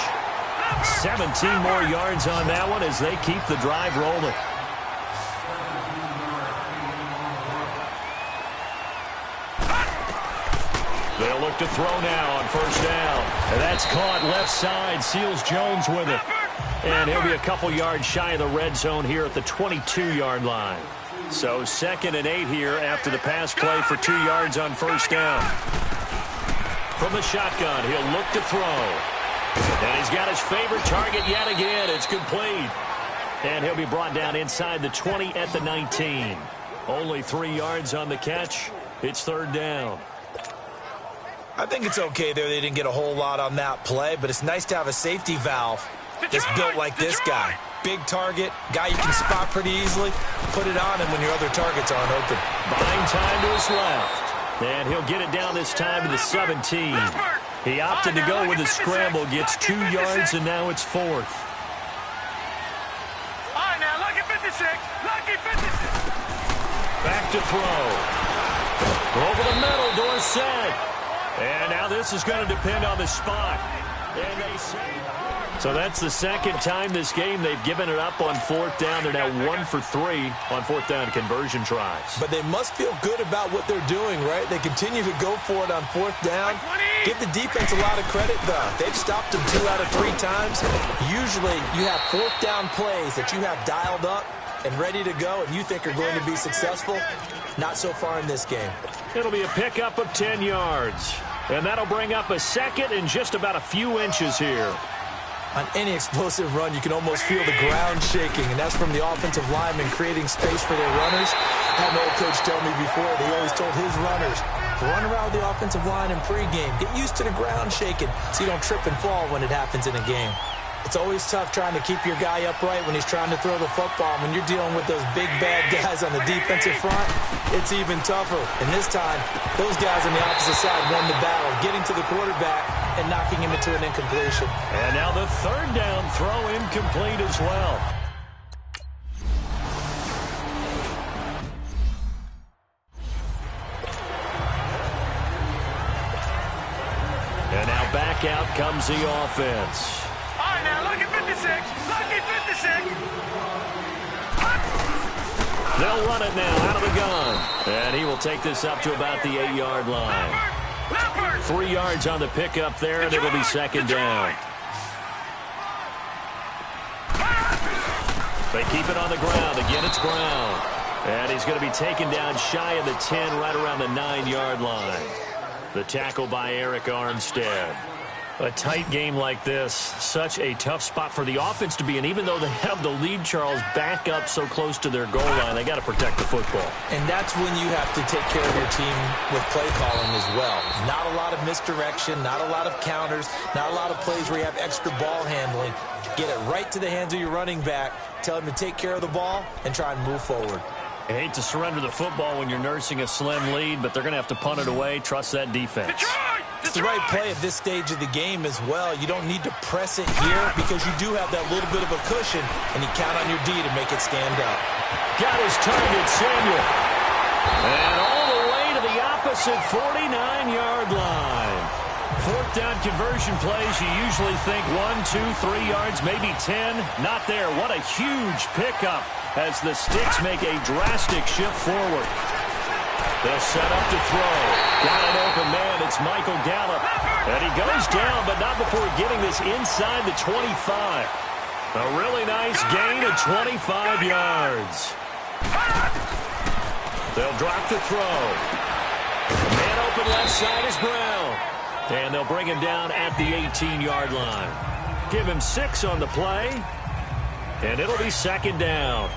17 more yards on that one as they keep the drive rolling. They'll look to throw now on 1st down. And that's caught left side. Seals Jones with it. And he'll be a couple yards shy of the red zone here at the 22-yard line. So 2nd and 8 here after the pass play for 2 yards on 1st down. From the shotgun, he'll look to throw. And he's got his favorite target yet again. It's complete. And he'll be brought down inside the 20 at the 19. Only 3 yards on the catch. It's 3rd down. I think it's okay there. They didn't get a whole lot on that play, but it's nice to have a safety valve that's built like this guy. Big target, guy you can spot pretty easily. Put it on him when your other targets aren't open. Buying time to his left. And he'll get it down this time to the 17. He opted to go with a scramble, gets 2 yards, and now it's 4th. All right, now, lucky 56. Lucky 56. Back to throw. Over the middle, Dorsett. And now this is going to depend on the spot. And they say... So that's the second time this game they've given it up on 4th down. They're now 1 for 3 on 4th down conversion tries. But they must feel good about what they're doing, right? They continue to go for it on 4th down. Give the defense a lot of credit, though. They've stopped them 2 out of 3 times. Usually you have 4th down plays that you have dialed up and ready to go and you think are going to be successful. Not so far in this game. It'll be a pickup of 10 yards. And that'll bring up a second and just about a few inches here. On any explosive run, you can almost feel the ground shaking, and that's from the offensive linemen creating space for their runners. I had an old coach tell me before, they always told his runners, run around the offensive line in pregame. Get used to the ground shaking so you don't trip and fall when it happens in a game. It's always tough trying to keep your guy upright when he's trying to throw the football. When you're dealing with those big, bad guys on the defensive front, it's even tougher. And this time, those guys on the opposite side won the battle, getting to the quarterback and knocking him into an incompletion. And now the 3rd down throw incomplete as well. And now back out comes the offense. All right, now, lucky 56. Lucky 56. They'll run it now out of the gun. And he will take this up to about the 8-yard line. 3 yards on the pickup there, and it'll be 2nd down. They keep it on the ground. Again, it's Brown. And he's going to be taken down shy of the 10, right around the 9-yard line. The tackle by Eric Armstead. A tight game like this, such a tough spot for the offense to be in. Even though they have the lead, Charles, back up so close to their goal line, they got to protect the football. And that's when you have to take care of your team with play calling as well. Not a lot of misdirection, not a lot of counters, not a lot of plays where you have extra ball handling. Get it right to the hands of your running back, tell him to take care of the ball, and try and move forward. I hate to surrender the football when you're nursing a slim lead, but they're going to have to punt it away. Trust that defense. It's the right play at this stage of the game as well. You don't need to press it here because you do have that little bit of a cushion, and you count on your D to make it stand up. Got his target, Samuel. And all the way to the opposite 49-yard line. 4th down conversion plays, you usually think 1, 2, 3 yards, maybe 10. Not there. What a huge pickup as the Sticks make a drastic shift forward. They'll set up to throw. Got an open man. It's Michael Gallup. And he goes down, but not before getting this inside the 25. A really nice gain of 25 yards. They'll drop the throw. Man open left side is Brown. And they'll bring him down at the 18-yard line. Give him 6 on the play. And it'll be 2nd down.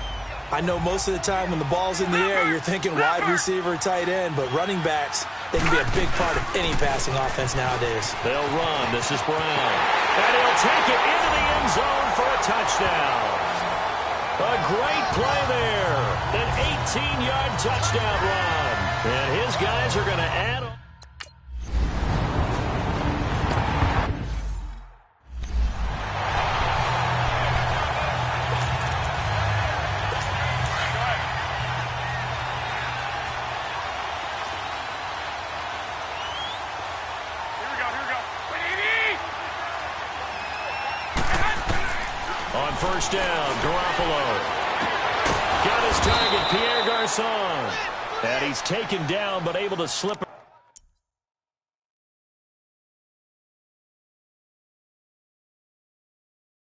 I know most of the time when the ball's in the air, you're thinking wide receiver, tight end, but running backs, they can be a big part of any passing offense nowadays. They'll run. This is Brown. And he'll take it into the end zone for a touchdown. A great play there. An 18-yard touchdown run. And his guys are going to add on. On 1st down, Garoppolo. Got his target, Pierre Garçon. And he's taken down, but able to slip